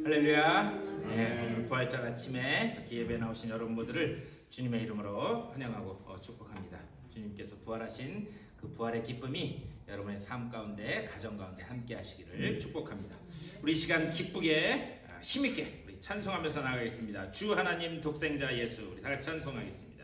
할렐루야. 네, 부활절 아침에 이렇게 예배 나오신 여러분 모두를 주님의 이름으로 환영하고 축복합니다. 주님께서 부활하신 그 부활의 기쁨이 여러분의 삶 가운데, 가정 가운데 함께 하시기를 축복합니다. 우리 시간 기쁘게 힘있게 우리 찬송하면서 나가겠습니다. 주 하나님 독생자 예수, 우리 다 같이 찬송하겠습니다.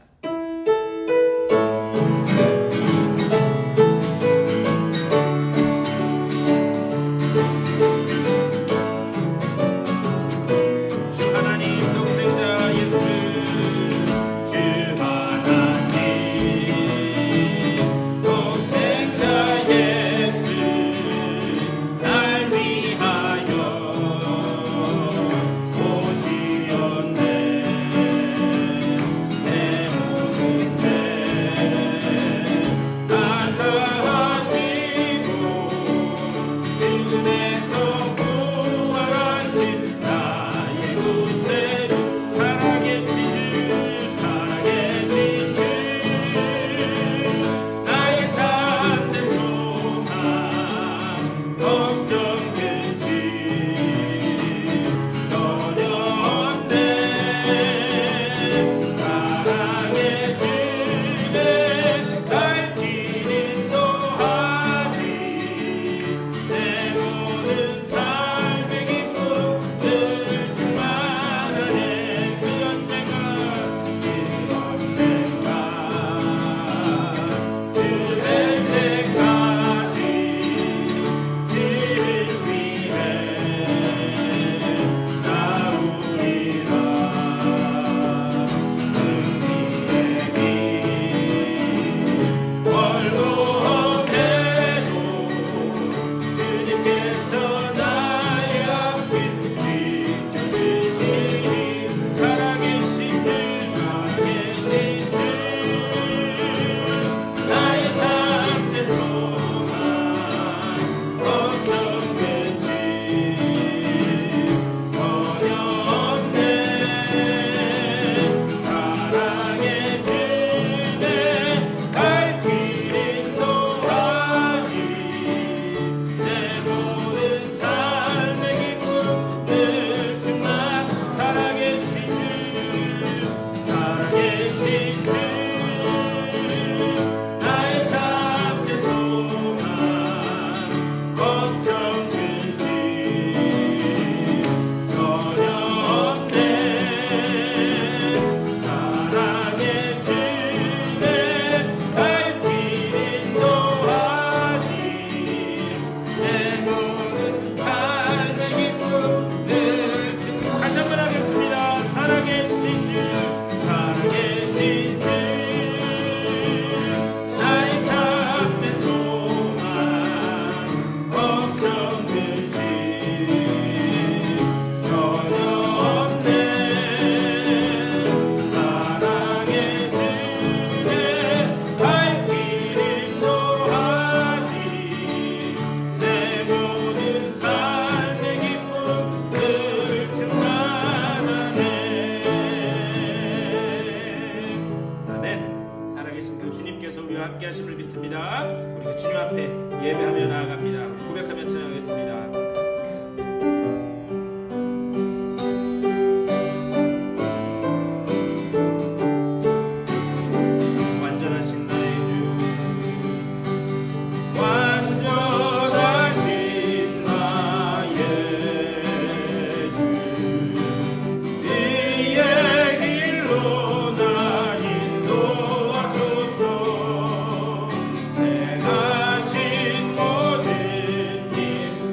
함께 하심을 믿습니다. 우리가 주님 앞에 예배하며 나아갑니다. 고백하며 찬양하겠습니다.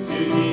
주님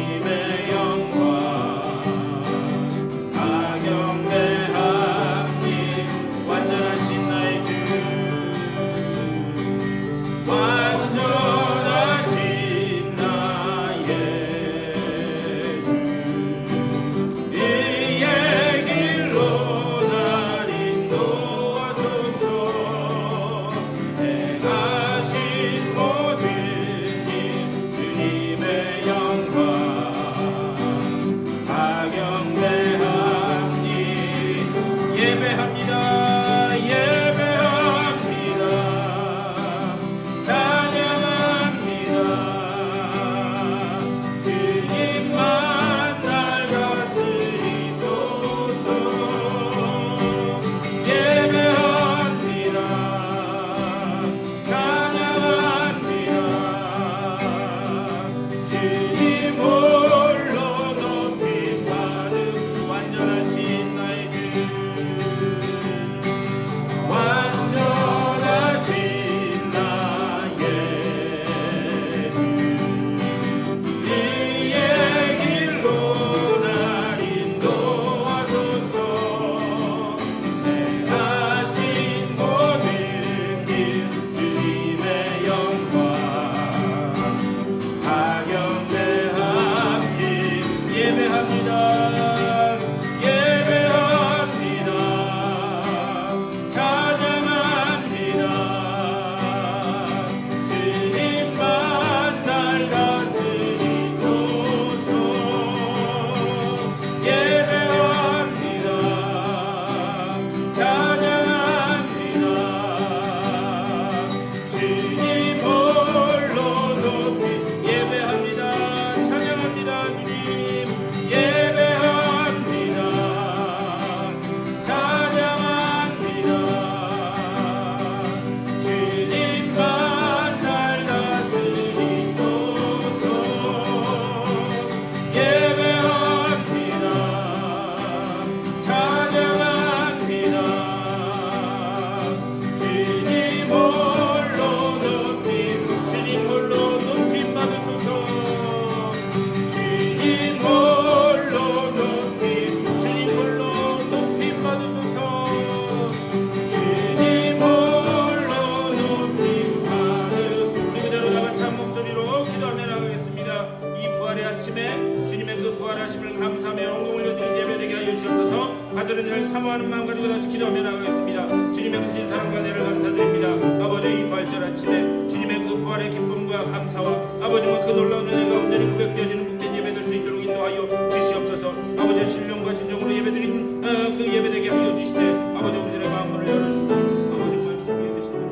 부활절의 날 사모하는 마음 가지고 다시 기도하며 나가겠습니다. 주님의 크신 사랑과 은혜를 감사드립니다. 아버지, 이 부활절 아침에 주님의 그 부활의 기쁨과 감사와 아버지와 그 놀라운 은혜가 온전히 고백되어지는 복된 예배 될 수 있도록 인도하여 주시옵소서. 아버지의 신령과 진정으로 예배드린 그 예배되게 하여 주시되 아버지, 우리들의 마음문을 열어주소서. 아버지, 그 주님의 계신 대로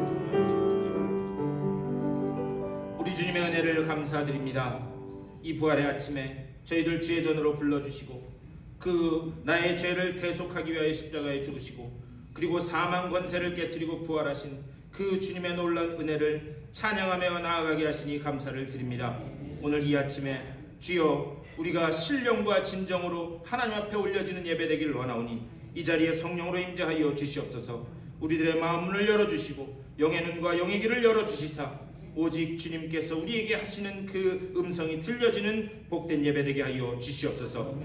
우리 주님의 은혜를 감사드립니다. 이 부활의 아침에 저희들 주의 전으로 불러주시고 그 나의 죄를 대속하기 위하여 십자가에 죽으시고 그리고 사망 권세를 깨뜨리고 부활하신 그 주님의 놀라운 은혜를 찬양하며 나아가게 하시니 감사를 드립니다. 오늘 이 아침에 주여, 우리가 신령과 진정으로 하나님 앞에 올려지는 예배되길 원하오니 이 자리에 성령으로 임재하여 주시옵소서. 우리들의 마음문을 열어주시고 영의 눈과 영의 귀를 열어주시사 오직 주님께서 우리에게 하시는 그 음성이 들려지는 복된 예배되게 하여 주시옵소서.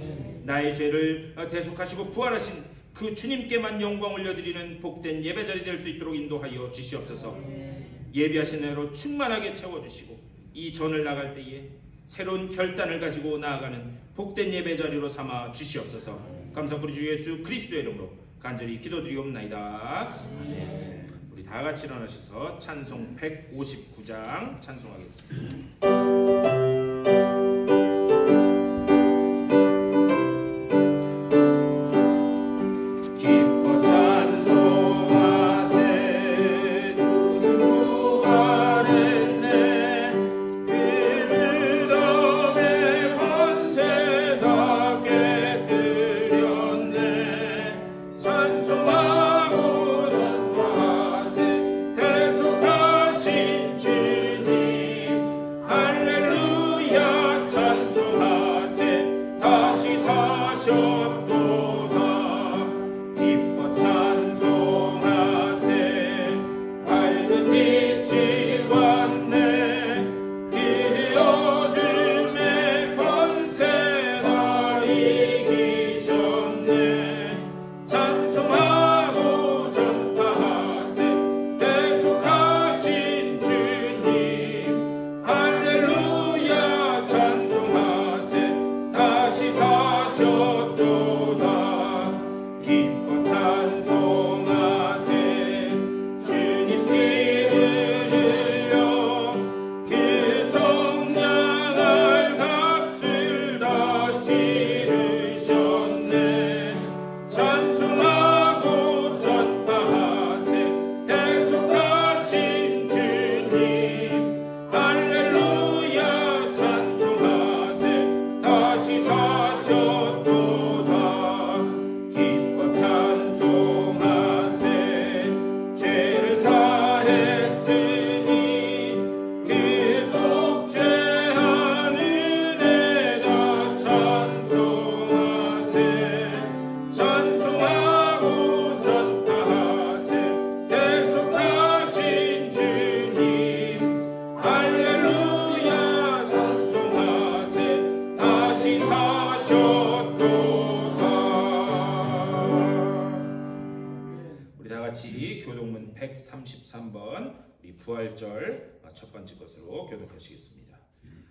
나의 죄를 대속하시고 부활하신 그 주님께만 영광 올려드리는 복된 예배자리 될 수 있도록 인도하여 주시옵소서. 예비하신 대로 충만하게 채워주시고 이 전을 나갈 때에 새로운 결단을 가지고 나아가는 복된 예배자리로 삼아 주시옵소서. 감사드리 주 예수 그리스도의 이름으로 간절히 기도드리옵나이다. 아멘. 우리 다 같이 일어나셔서 찬송 159장 찬송하겠습니다. 같이 교동문 133번 우리 부활절 첫 번째 것으로 교독하시겠습니다.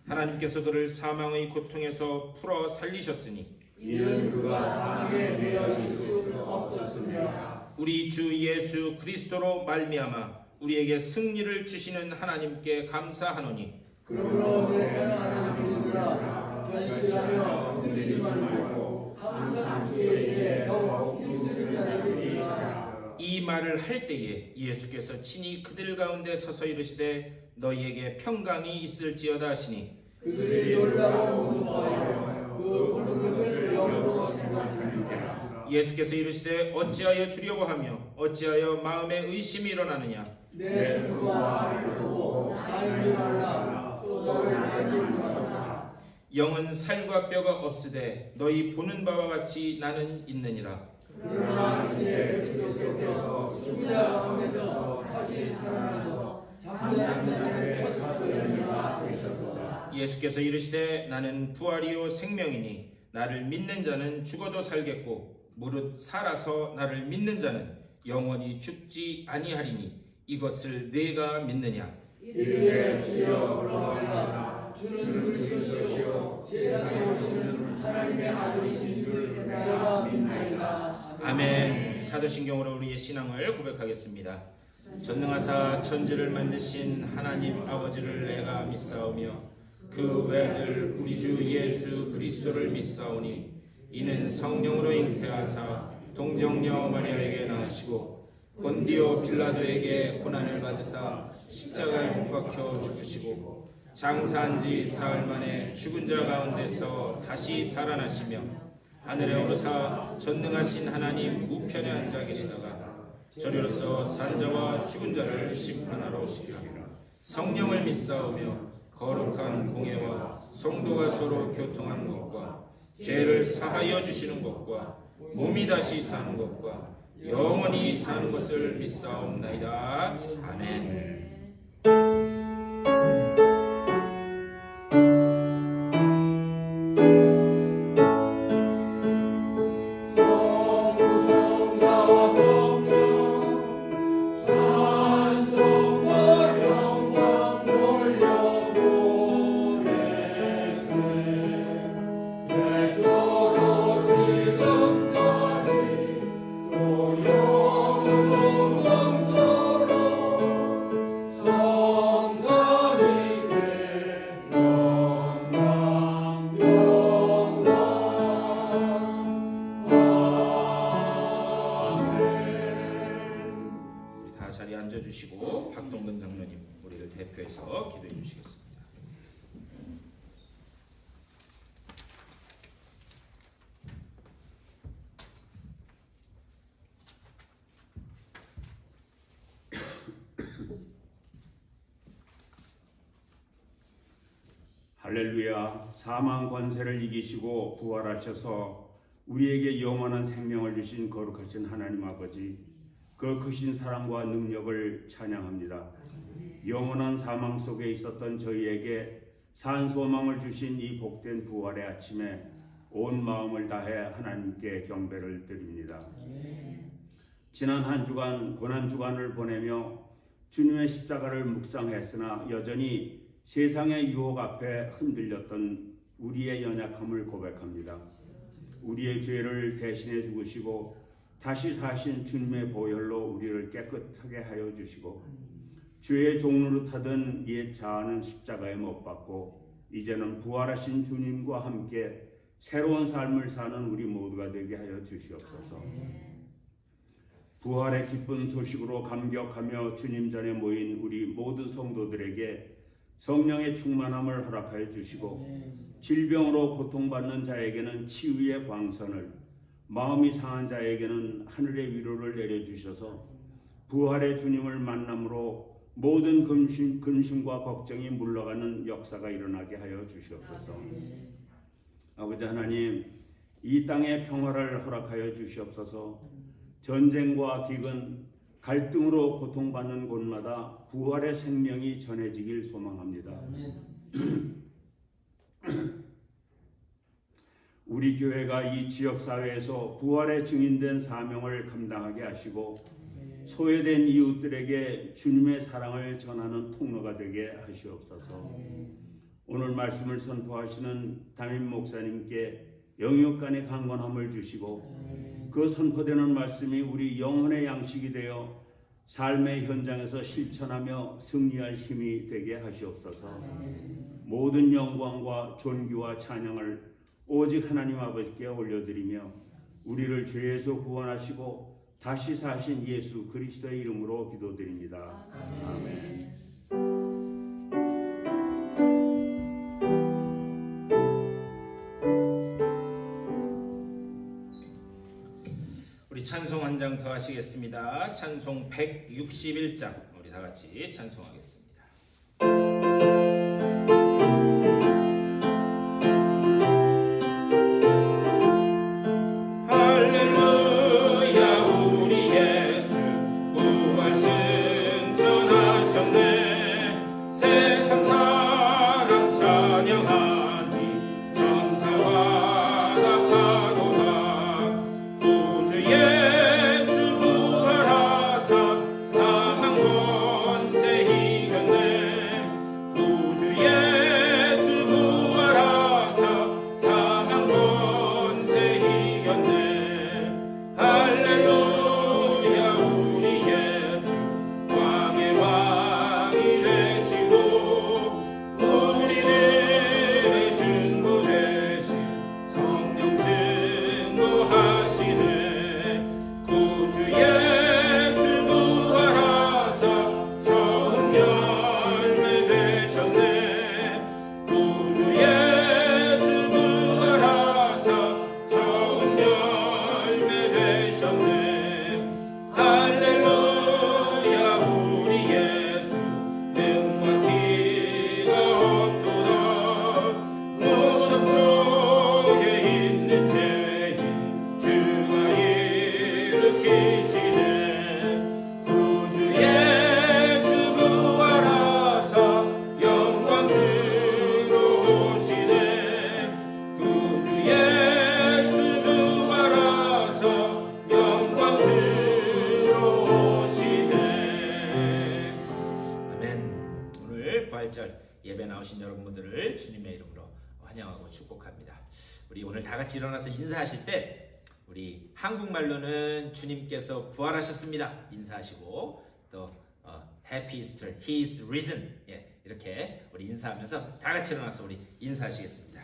하나님께서 그를 사망의 고통에서 풀어 살리셨으니 이는 그가 사망에 매여 있을 수 없었으며 우리 주 예수 그리스도로 말미암아 우리에게 승리를 주시는 하나님께 감사하노니 그러므로 내 사랑하는 이들아 견실하여 흔들리지 말고 항상 주의 일에 더욱 힘쓰는 자들이라. 이 말을 할 때에 예수께서 친히 그들 가운데 서서 이르시되 너희에게 평강이 있을지어다 하시니 그들이 놀라고 무서워하여 그 보는 것을 영으로 생각하니라. 예수께서 이르시되 어찌하여 두려워하며 어찌하여 마음에 의심이 일어나느냐. 내 스스로와 나를 보고 알지 말라. 또 너를 알지 말라. 영은 살과 뼈가 없으되 너희 보는 바와 같이 나는 있느니라. 그러나 이제 그리스도께서 죽은 자 가운데서 다시 살아나서 잠잠한 자를 찾으려니와 되셨도다. 예수께서 이르시되 나는 부활이요 생명이니 나를 믿는 자는 죽어도 살겠고 무릇 살아서 나를 믿는 자는 영원히 죽지 아니하리니 이것을 내가 믿느냐. 이르되 주여 그러하나 주는 그리스도시요 세상에 오시는 하나님의 아들이신 줄 내가 믿나이다. 아멘. 사도신경으로 우리의 신앙을 고백하겠습니다. 전능하사 천지를 만드신 하나님 아버지를 내가 믿사오며 그 외아들 우리 주 예수 그리스도를 믿사오니 이는 성령으로 잉태하사 동정녀 마리아에게 나으시고 본디오 빌라도에게 고난을 받으사 십자가에 못 박혀 죽으시고 장사한 지 사흘 만에 죽은 자 가운데서 다시 살아나시며 하늘에 오르사 전능하신 하나님 우편에 앉아 계시다가 저리로서 산자와 죽은 자를 심판하러 오시리라. 성령을 믿사오며 거룩한 공예와 성도가 서로 교통하는 것과 죄를 사하여 주시는 것과 몸이 다시 사는 것과 영원히 사는 것을 믿사옵나이다. 아멘. 자리에 앉아주시고 박동근 장로님 우리를 대표해서 기도해 주시겠습니다. 할렐루야. 사망 권세를 이기시고 부활하셔서 우리에게 영원한 생명을 주신 거룩하신 하나님 아버지, 그 크신 사랑과 능력을 찬양합니다. 영원한 사망 속에 있었던 저희에게 산 소망을 주신 이 복된 부활의 아침에 온 마음을 다해 하나님께 경배를 드립니다. 지난 한 주간 고난 주간을 보내며 주님의 십자가를 묵상했으나 여전히 세상의 유혹 앞에 흔들렸던 우리의 연약함을 고백합니다. 우리의 죄를 대신해 죽으시고 다시 사신 주님의 보혈로 우리를 깨끗하게 하여 주시고 죄의 종로로 타던 옛 자아는 십자가에 못 박고 이제는 부활하신 주님과 함께 새로운 삶을 사는 우리 모두가 되게 하여 주시옵소서. 부활의 기쁜 소식으로 감격하며 주님 전에 모인 우리 모든 성도들에게 성령의 충만함을 허락하여 주시고 질병으로 고통받는 자에게는 치유의 광선을, 마음이 상한 자에게는 하늘의 위로를 내려주셔서 부활의 주님을 만남으로 모든 근심과 걱정이 물러가는 역사가 일어나게 하여 주시옵소서. 아버지 하나님, 이 땅의 평화를 허락하여 주시옵소서. 전쟁과 기근, 갈등으로 고통받는 곳마다 부활의 생명이 전해지길 소망합니다. 우리 교회가 이 지역사회에서 부활의 증인된 사명을 감당하게 하시고 소외된 이웃들에게 주님의 사랑을 전하는 통로가 되게 하시옵소서. 오늘 말씀을 선포하시는 담임 목사님께 영육간의 강건함을 주시고 그 선포되는 말씀이 우리 영혼의 양식이 되어 삶의 현장에서 실천하며 승리할 힘이 되게 하시옵소서. 모든 영광과 존귀와 찬양을 오직 하나님 아버지께 올려드리며 우리를 죄에서 구원하시고 다시 사신 예수 그리스도의 이름으로 기도드립니다. 아멘. 우리 찬송 한 장 더 하시겠습니다. 찬송 161장 우리 다 같이 찬송하겠습니다. 예수 부활하사 사망 권세 이겨 나오신 여러분들을 주님의 이름으로 환영하고 축복합니다. 우리 오늘 다 같이 일어나서 인사하실 때 우리 한국말로는 주님께서 부활하셨습니다 인사하시고, 또 Happy Easter, He is risen, 이렇게 우리 인사하면서 다 같이 일어나서 우리 인사하시겠습니다.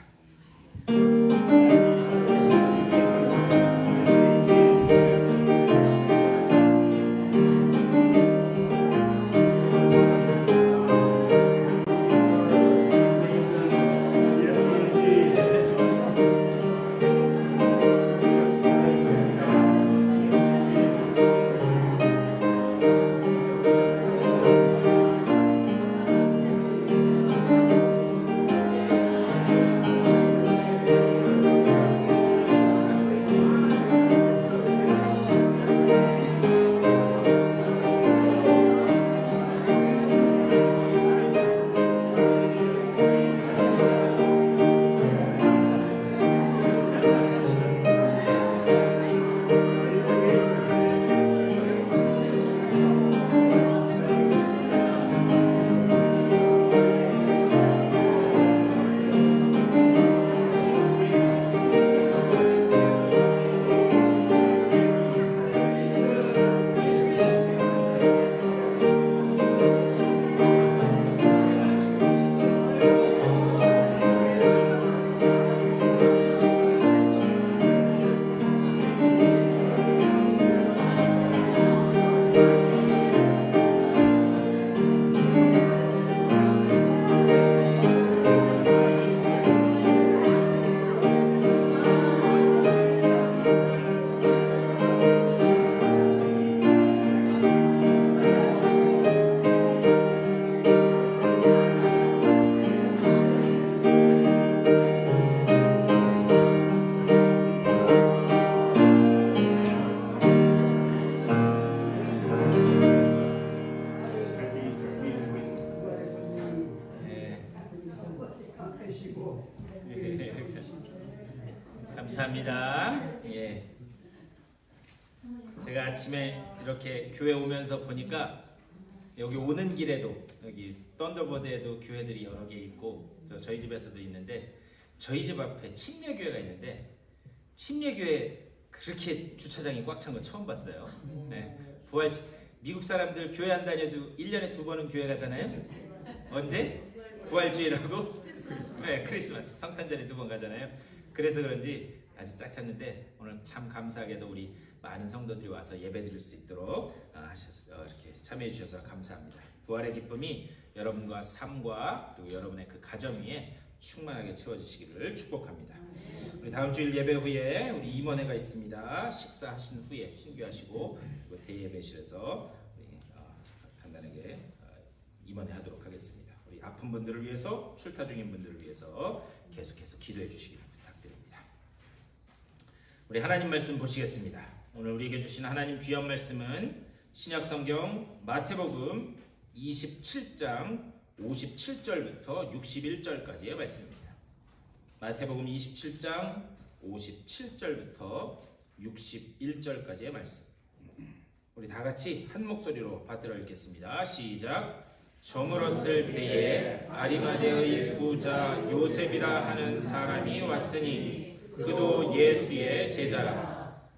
감사합니다. 제가 아침에 이렇게 교회 오면서 보니까 여기 오는 길에도 여기 썬더버드에도 교회들이 여러 개 있고 저희 집에서도 있는데, 저희 집 앞에 침례교회가 있는데 침례교회 그렇게 주차장이 꽉 찬 거 처음 봤어요. 부활 미국 사람들 교회 안 다녀도 1년에 2번은 교회 가잖아요. 언제? 부활주일하고 크리스마스 성탄절에 2번 가잖아요. 그래서 그런지 아주 쫙 찼는데, 오늘 참 감사하게도 우리 많은 성도들이 와서 예배드릴 수 있도록 이렇게 참여해 주셔서 감사합니다. 부활의 기쁨이 여러분과 삶과 또 여러분의 그 가정 위에 충만하게 채워지시기를 축복합니다. 우리 다음 주일 예배 후에 우리 임원회가 있습니다. 식사하신 후에 친교하시고 대예배실에서 우리 간단하게 임원회 하도록 하겠습니다. 우리 아픈 분들을 위해서, 출타 중인 분들을 위해서 계속해서 기도해 주시기를 부탁드립니다. 우리 하나님 말씀 보시겠습니다. 오늘 우리에게 주신 하나님 귀한 말씀은 신약성경 마태복음 27장 57절부터 61절까지의 말씀입니다. 마태복음 27장 57절부터 61절까지의 말씀. 우리 다 같이 한 목소리로 받들어 읽겠습니다. 시작. 저물었을 때에 아리마대의 부자 요셉이라 하는 사람이 왔으니 그도 예수의 제자라.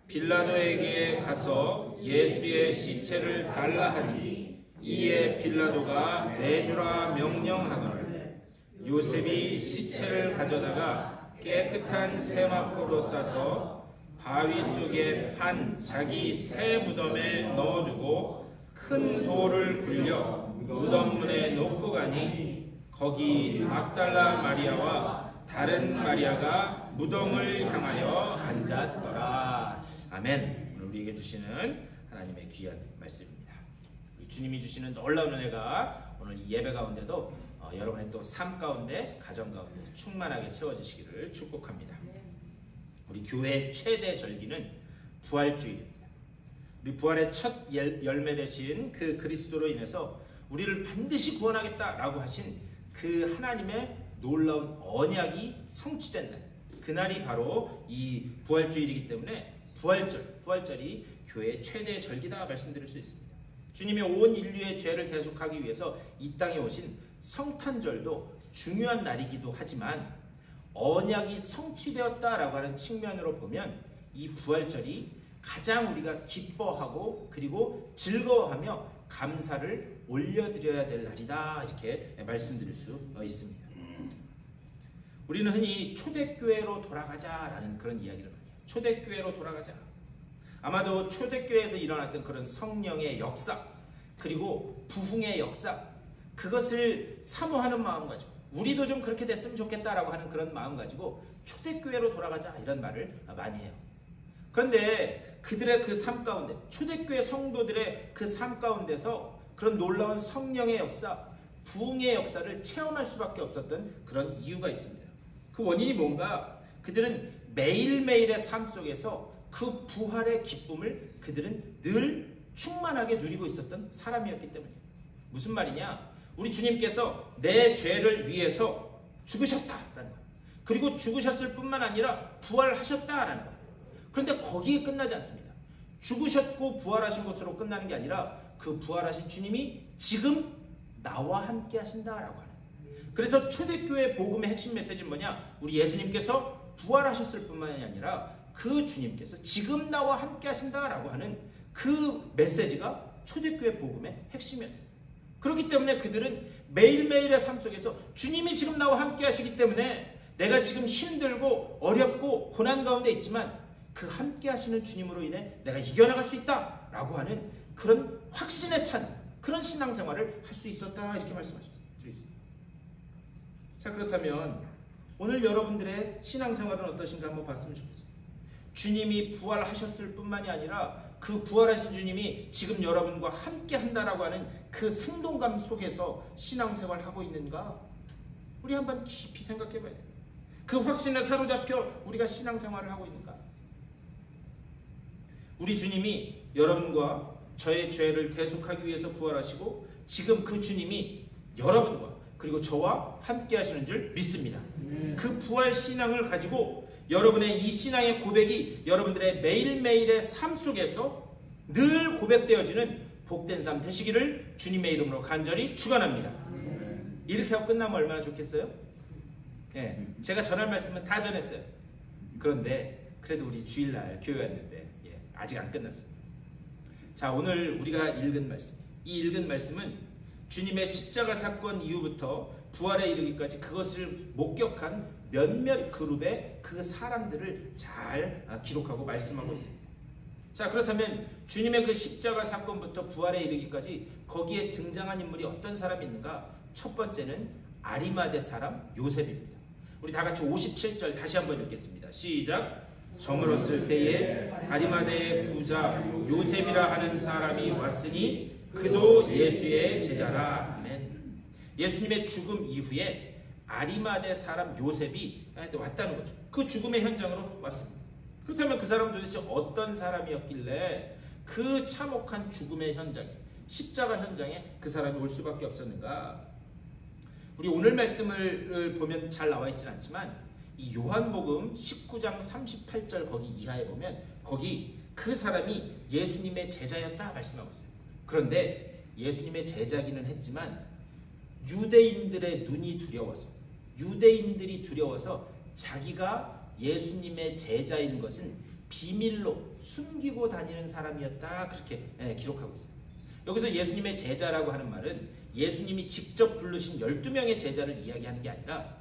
빌라도에게 가서 예수의 시체를 달라 하니 이에 빌라도가 내주라 명령하거늘 요셉이 시체를 가져다가 깨끗한 세마포로 싸서 바위 속에 판 자기 새 무덤에 넣어두고 큰 돌을 굴려 무덤 문에 놓고 가니 거기 막달라 마리아와 다른 마리아가 무덤을 향하여 앉았더라. 아멘. 오늘 우리에게 주시는 하나님의 귀한 말씀입니다. 주님이 주시는 놀라운 은혜가 오늘 이 예배 가운데도 여러분의 또 삶 가운데, 가정 가운데 충만하게 채워지시기를 축복합니다. 우리 교회의 최대 절기는 부활주일입니다. 우리 부활의 첫 열매 되신 그 그리스도로 인해서 우리를 반드시 구원하겠다라고 하신 그 하나님의 놀라운 언약이 성취된 날, 그날이 바로 이 부활주일이기 때문에 부활절이 교회의 최대 절기다 말씀드릴 수 있습니다. 주님이 온 인류의 죄를 대속하기 위해서 이 땅에 오신 성탄절도 중요한 날이기도 하지만 언약이 성취되었다라고 하는 측면으로 보면 이 부활절이 가장 우리가 기뻐하고 그리고 즐거워하며 감사를 올려드려야 될 날이다, 이렇게 말씀드릴 수 있습니다. 우리는 흔히 초대교회로 돌아가자라는 그런 이야기를 많이 해요. 초대교회로 돌아가자. 아마도 초대교회에서 일어났던 그런 성령의 역사, 그리고 부흥의 역사, 그것을 사모하는 마음 가지고 우리도 좀 그렇게 됐으면 좋겠다라고 하는 그런 마음 가지고 초대교회로 돌아가자, 이런 말을 많이 해요. 그런데 그들의 그 삶 가운데, 초대교회 성도들의 그 삶 가운데서 그런 놀라운 성령의 역사, 부흥의 역사를 체험할 수밖에 없었던 그런 이유가 있습니다. 그 원인이 뭔가, 그들은 매일매일의 삶 속에서 그 부활의 기쁨을 그들은 늘 충만하게 누리고 있었던 사람이었기 때문이에요. 무슨 말이냐? 우리 주님께서 내 죄를 위해서 죽으셨다라는 거예요. 그리고 죽으셨을 뿐만 아니라 부활하셨다라는 거예요. 그런데 거기에 끝나지 않습니다. 죽으셨고 부활하신 것으로 끝나는 게 아니라 그 부활하신 주님이 지금 나와 함께 하신다라고 하는. 그래서 초대교회 복음의 핵심 메시지는 뭐냐? 우리 예수님께서 부활하셨을 뿐만이 아니라 그 주님께서 지금 나와 함께 하신다라고 하는 그 메시지가 초대교회 복음의 핵심이었어요. 그렇기 때문에 그들은 매일매일의 삶 속에서 주님이 지금 나와 함께 하시기 때문에 내가 지금 힘들고 어렵고 고난 가운데 있지만 그 함께 하시는 주님으로 인해 내가 이겨나갈 수 있다라고 하는 그런 확신에 찬 그런 신앙생활을 할 수 있었다, 이렇게 말씀하셨습니다. 자, 그렇다면 오늘 여러분들의 신앙생활은 어떠신가 한번 봤으면 좋겠습니다. 주님이 부활하셨을 뿐만이 아니라 그 부활하신 주님이 지금 여러분과 함께 한다라고 하는 그 생동감 속에서 신앙생활을 하고 있는가? 우리 한번 깊이 생각해 봐야 돼요. 그 확신에 사로잡혀 우리가 신앙생활을 하고 있는가? 우리 주님이 여러분과 저의 죄를 대속하기 위해서 부활하시고 지금 그 주님이 여러분과 그리고 저와 함께 하시는 줄 믿습니다. 그 부활 신앙을 가지고 여러분의 이 신앙의 고백이 여러분들의 매일매일의 삶 속에서 늘 고백되어지는 복된 삶 되시기를 주님의 이름으로 간절히 축원합니다. 이렇게 하고 끝나면 얼마나 좋겠어요? 예, 제가 전할 말씀은 다 전했어요. 그런데 그래도 우리 주일날 교회 왔는데 아직 안 끝났습니다. 자, 오늘 우리가 읽은 말씀, 이 읽은 말씀은 주님의 십자가 사건 이후부터 부활에 이르기까지 그것을 목격한 몇몇 그룹의 그 사람들을 잘 기록하고 말씀하고 있습니다. 자, 그렇다면 주님의 그 십자가 사건부터 부활에 이르기까지 거기에 등장한 인물이 어떤 사람이 있는가? 첫 번째는 아리마대 사람 요셉입니다. 우리 다 같이 57절 다시 한번 읽겠습니다. 시작. 저물었을 때에 아리마대의 부자 요셉이라 하는 사람이 왔으니 그도 예수의 제자라. 아멘. 예수님의 죽음 이후에 아리마대 사람 요셉이 왔다는 거죠. 그 죽음의 현장으로 왔습니다. 그렇다면 그 사람은 도대체 어떤 사람이었길래 그 참혹한 죽음의 현장에, 십자가 현장에 그 사람이 올 수밖에 없었는가? 우리 오늘 말씀을 보면 잘 나와 있지는 않지만 이 요한복음 19장 38절 거기 이하에 보면 거기 그 사람이 예수님의 제자였다 말씀하고 있어요. 그런데 예수님의 제자기는 했지만 유대인들의 눈이 두려워서, 유대인들이 두려워서 자기가 예수님의 제자인 것은 비밀로 숨기고 다니는 사람이었다, 그렇게 기록하고 있어요. 여기서 예수님의 제자라고 하는 말은 예수님이 직접 부르신 12명의 제자를 이야기하는 게 아니라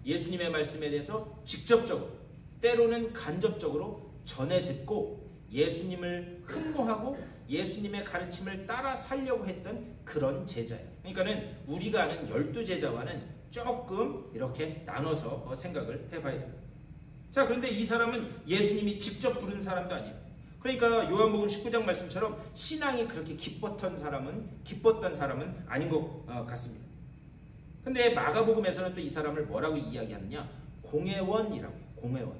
예수님의 말씀에 대해서 직접적으로 때로는 간접적으로 전해 듣고 예수님을 흠모하고 예수님의 가르침을 따라 살려고 했던 그런 제자예요. 그러니까는 우리가 아는 12제자와는 조금 이렇게 나눠서 생각을 해봐야 됩니다. 자, 그런데 이 사람은 예수님이 직접 부른 사람도 아니에요. 그러니까 요한복음 19장 말씀처럼 신앙이 그렇게 기뻤던 사람은 아닌 것 같습니다. 근데 마가복음에서는 또 이 사람을 뭐라고 이야기하느냐? 공회원이라고 해요. 공회원.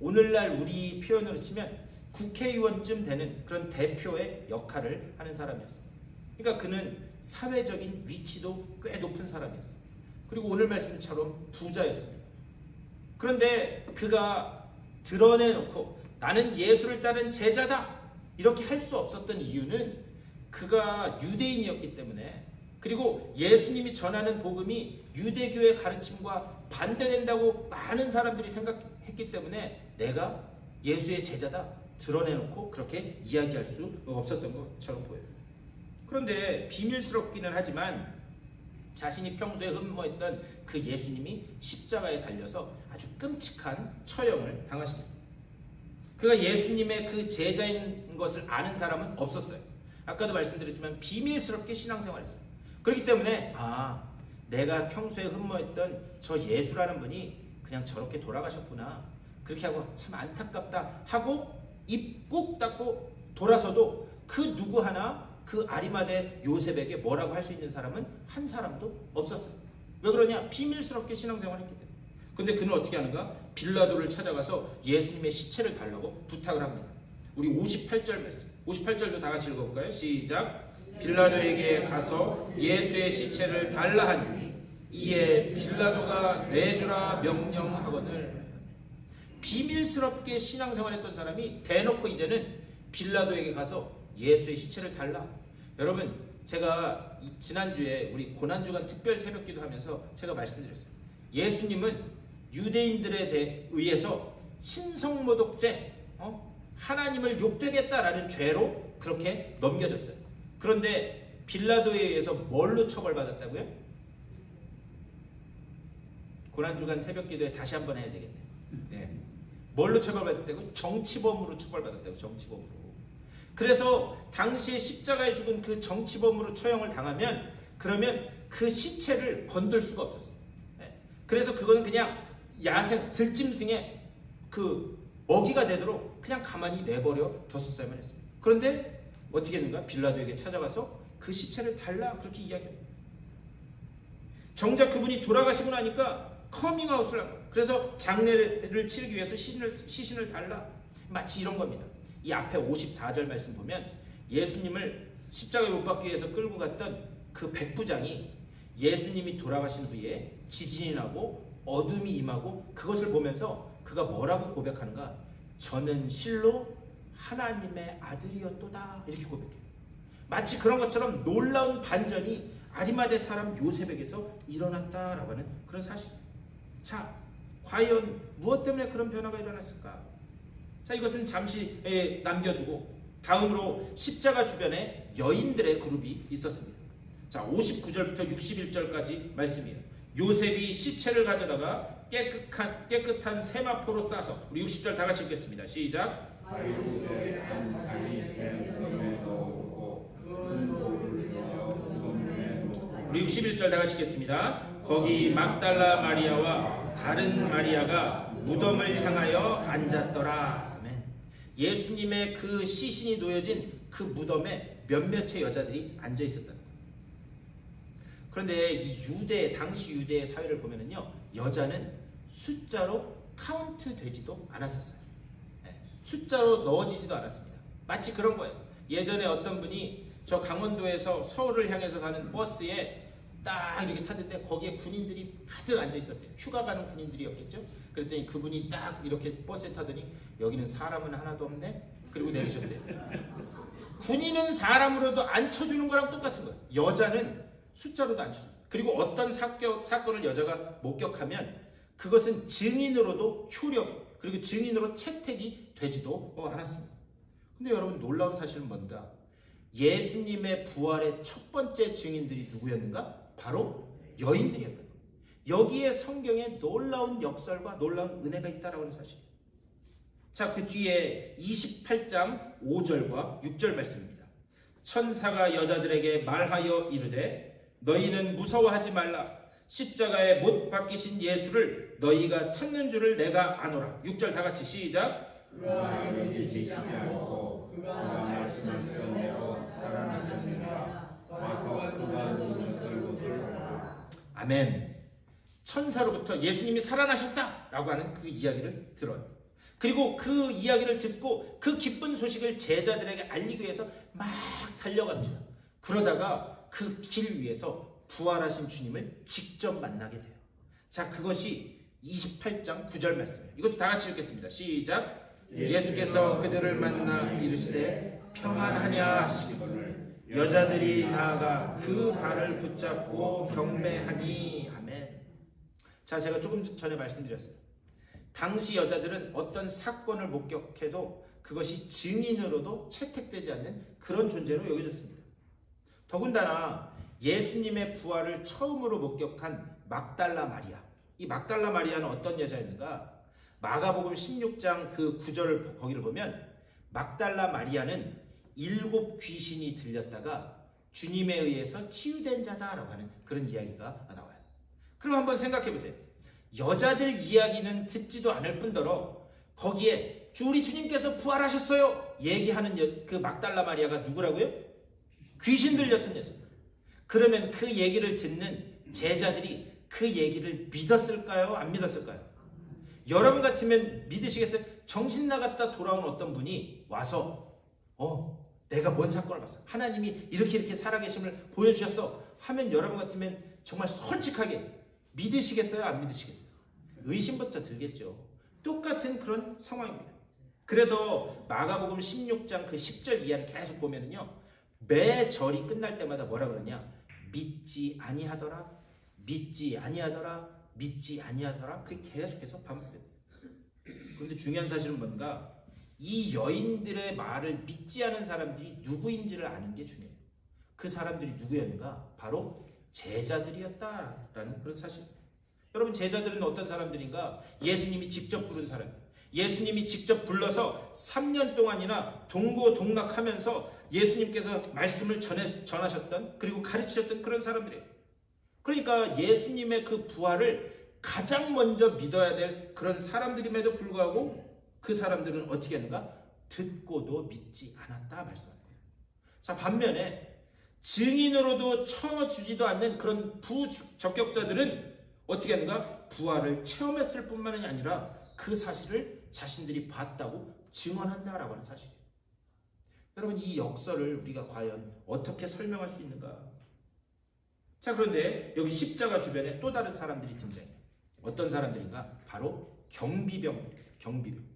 오늘날 우리 표현으로 치면 국회의원쯤 되는 그런 대표의 역할을 하는 사람이었어요. 그러니까 그는 사회적인 위치도 꽤 높은 사람이었어요. 그리고 오늘 말씀처럼 부자였습니다. 그런데 그가 드러내놓고 나는 예수를 따른 제자다 이렇게 할 수 없었던 이유는 그가 유대인이었기 때문에 그리고 예수님이 전하는 복음이 유대교의 가르침과 반대된다고 많은 사람들이 생각했기 때문에 내가 예수의 제자다 드러내놓고 그렇게 이야기할 수 없었던 것처럼 보여요. 그런데 비밀스럽기는 하지만 자신이 평소에 흠모했던 그 예수님이 십자가에 달려서 아주 끔찍한 처형을 당하십니다. 그가 예수님의 그 제자인 것을 아는 사람은 없었어요. 아까도 말씀드렸지만 비밀스럽게 신앙생활했어요. 그렇기 때문에 내가 평소에 흠모했던 저 예수라는 분이 그냥 저렇게 돌아가셨구나, 그렇게 하고 참 안타깝다 하고 입 꾹 닫고 돌아서도 그 누구 하나 그 아리마대 요셉에게 뭐라고 할 수 있는 사람은 한 사람도 없었어요. 왜 그러냐? 비밀스럽게 신앙생활했기 때문에. 근데 그는 어떻게 하는가? 빌라도를 찾아가서 예수님의 시체를 달라고 부탁을 합니다. 우리 58절 말씀, 58절도 다 같이 읽어볼까요? 시작. 빌라도에게 가서 예수의 시체를 달라 하니 이에 빌라도가 내주라 명령하거늘. 비밀스럽게 신앙생활했던 사람이 대놓고 이제는 빌라도에게 가서 예수의 시체를 달라. 여러분, 제가 지난주에 우리 고난주간 특별 새벽기도 하면서 제가 말씀드렸어요. 예수님은 유대인들에 의해서 신성모독죄, 하나님을 욕되겠다라는 죄로 그렇게 넘겨졌어요. 그런데 빌라도에 의해서 뭘로 처벌받았다고요? 고난주간 새벽기도에 다시 한번 해야 되겠네요. 네. 뭘로 처벌받았다고? 정치범으로 처벌받았다고. 정치범으로. 그래서 당시에 십자가에 죽은 그 정치범으로 처형을 당하면 그러면 그 시체를 건들 수가 없었어요. 네. 그래서 그거는 그냥 야생 들짐승의 그 먹이가 되도록 그냥 가만히 내버려 뒀었어야만 했어요. 그런데 어떻게 했는가? 빌라도에게 찾아가서 그 시체를 달라 그렇게 이야기합니다. 정작 그분이 돌아가시고 나니까 커밍아웃을 한 거예요. 그래서 장례를 치르기 위해서 시신을 달라. 마치 이런 겁니다. 이 앞에 54절 말씀 보면 예수님을 십자가에 못 박기 위해서 끌고 갔던 그 백부장이 예수님이 돌아가신 후에 지진이 나고 어둠이 임하고 그것을 보면서 그가 뭐라고 고백하는가? 저는 실로 하나님의 아들이었도다 이렇게 고백해요. 마치 그런 것처럼 놀라운 반전이 아리마대 사람 요셉에게서 일어났다라고 하는 그런 사실. 자, 과연 무엇 때문에 그런 변화가 일어났을까? 자, 이것은 잠시 남겨두고 다음으로 십자가 주변에 여인들의 그룹이 있었습니다. 자, 59절부터 61절까지 말씀이에요. 요셉이 시체를 가져다가 깨끗한 세마포로 싸서, 우리 60절 다 같이 읽겠습니다. 시작. 우리 61절 다 같이 읽겠습니다. 거기 막달라 마리아와 다른 마리아가 무덤을 향하여 앉았더라. 아멘. 예수님의 그 시신이 놓여진 그 무덤에 몇몇의 여자들이 앉아 있었다는 거예요. 그런데 이 당시 유대의 사회를 보면은요, 여자는 숫자로 카운트 되지도 않았었어요. 숫자로 넣어지지도 않았습니다. 마치 그런 거예요. 예전에 어떤 분이 저 강원도에서 서울을 향해서 가는 버스에 딱 이렇게 탔는데 거기에 군인들이 가득 앉아 있었대요. 휴가 가는 군인들이었겠죠. 그랬더니 그분이 딱 이렇게 버스에 타더니 여기는 사람은 하나도 없네. 그리고 내리셨대요. 군인은 사람으로도 앉혀주는 거랑 똑같은 거예요. 여자는 숫자로도 앉혀줘요. 그리고 어떤 사건을 여자가 목격하면 그것은 증인으로도 효력, 그리고 증인으로 채택이 되지도 않았습니다. 근데 여러분, 놀라운 사실은 뭔가? 예수님의 부활의 첫 번째 증인들이 누구였는가? 바로 여인들이었던 거예요. 여기에 성경에 놀라운 역설과 놀라운 은혜가 있다라고 하는 사실. 자, 그 뒤에 28장 5절과 6절 말씀입니다. 천사가 여자들에게 말하여 이르되 너희는 무서워하지 말라. 십자가에 못 박히신 예수를 너희가 찾는 줄을 내가 아노라. 6절 다 같이 시작. 그가 믿으시지 않고 그가 말씀하신 대로 살아나셨느니라. 와서 그가 누구를 보라. 아멘. 천사로부터 예수님이 살아나셨다라고 하는 그 이야기를 들어요. 그리고 그 이야기를 듣고 그 기쁜 소식을 제자들에게 알리기 위해서 막 달려갑니다. 그러다가 그 길 위에서 부활하신 주님을 직접 만나게 돼요. 자, 그것이 28장 9절 말씀이에요. 이것도 다 같이 읽겠습니다. 시작. 예수께서 그들을 만나 이르시되 평안하냐 하시기를 여자들이 나아가 그 발을 붙잡고 경배하니. 아멘. 자, 제가 조금 전에 말씀드렸어요. 당시 여자들은 어떤 사건을 목격해도 그것이 증인으로도 채택되지 않는 그런 존재로 여겨졌습니다. 더군다나 예수님의 부활을 처음으로 목격한 막달라 마리아. 이 막달라 마리아는 어떤 여자였는가? 마가복음 16장 그 9절 거기를 보면 막달라 마리아는 7 귀신이 들렸다가 주님에 의해서 치유된 자다라고 하는 그런 이야기가 나와요. 그럼 한번 생각해 보세요. 여자들 이야기는 듣지도 않을 뿐더러 거기에 우리 주님께서 부활하셨어요 얘기하는 그 막달라 마리아가 누구라고요? 귀신 들렸던 여자. 그러면 그 얘기를 듣는 제자들이 그 얘기를 믿었을까요? 안 믿었을까요? 여러분 같으면 믿으시겠어요? 정신 나갔다 돌아온 어떤 분이 와서 내가 뭔 사건을 봤어, 하나님이 이렇게 살아계심을 보여주셨어 하면 여러분 같으면 정말 솔직하게 믿으시겠어요? 안 믿으시겠어요? 의심부터 들겠죠. 똑같은 그런 상황입니다. 그래서 마가복음 16장 그 10절 이하를 계속 보면은요, 매 절이 끝날 때마다 뭐라 그러냐? 믿지 아니하더라, 믿지 아니하더라, 믿지 아니하더라. 그게 계속해서 반복돼요. 그런데 중요한 사실은 뭔가, 이 여인들의 말을 믿지 않은 사람들이 누구인지를 아는 게 중요해요. 그 사람들이 누구였는가? 바로 제자들이었다라는 그런 사실. 여러분, 제자들은 어떤 사람들인가? 예수님이 직접 부른 사람. 예수님이 직접 불러서 3년 동안이나 동고동락하면서 예수님께서 말씀을 전하셨던, 그리고 가르치셨던 그런 사람들이에요. 그러니까 예수님의 그 부활을 가장 먼저 믿어야 될 그런 사람들임에도 불구하고 그 사람들은 어떻게 하는가? 듣고도 믿지 않았다 말씀합니다. 자, 반면에 증인으로도 쳐주지도 않는 그런 부적격자들은 어떻게 하는가? 부활을 체험했을 뿐만이 아니라 그 사실을 자신들이 봤다고 증언한다라고 하는 사실이에요. 여러분, 이 역설을 우리가 과연 어떻게 설명할 수 있는가? 자, 그런데 여기 십자가 주변에 또 다른 사람들이 등장해요. 어떤 사람들인가? 바로 경비병들입니다. 경비병.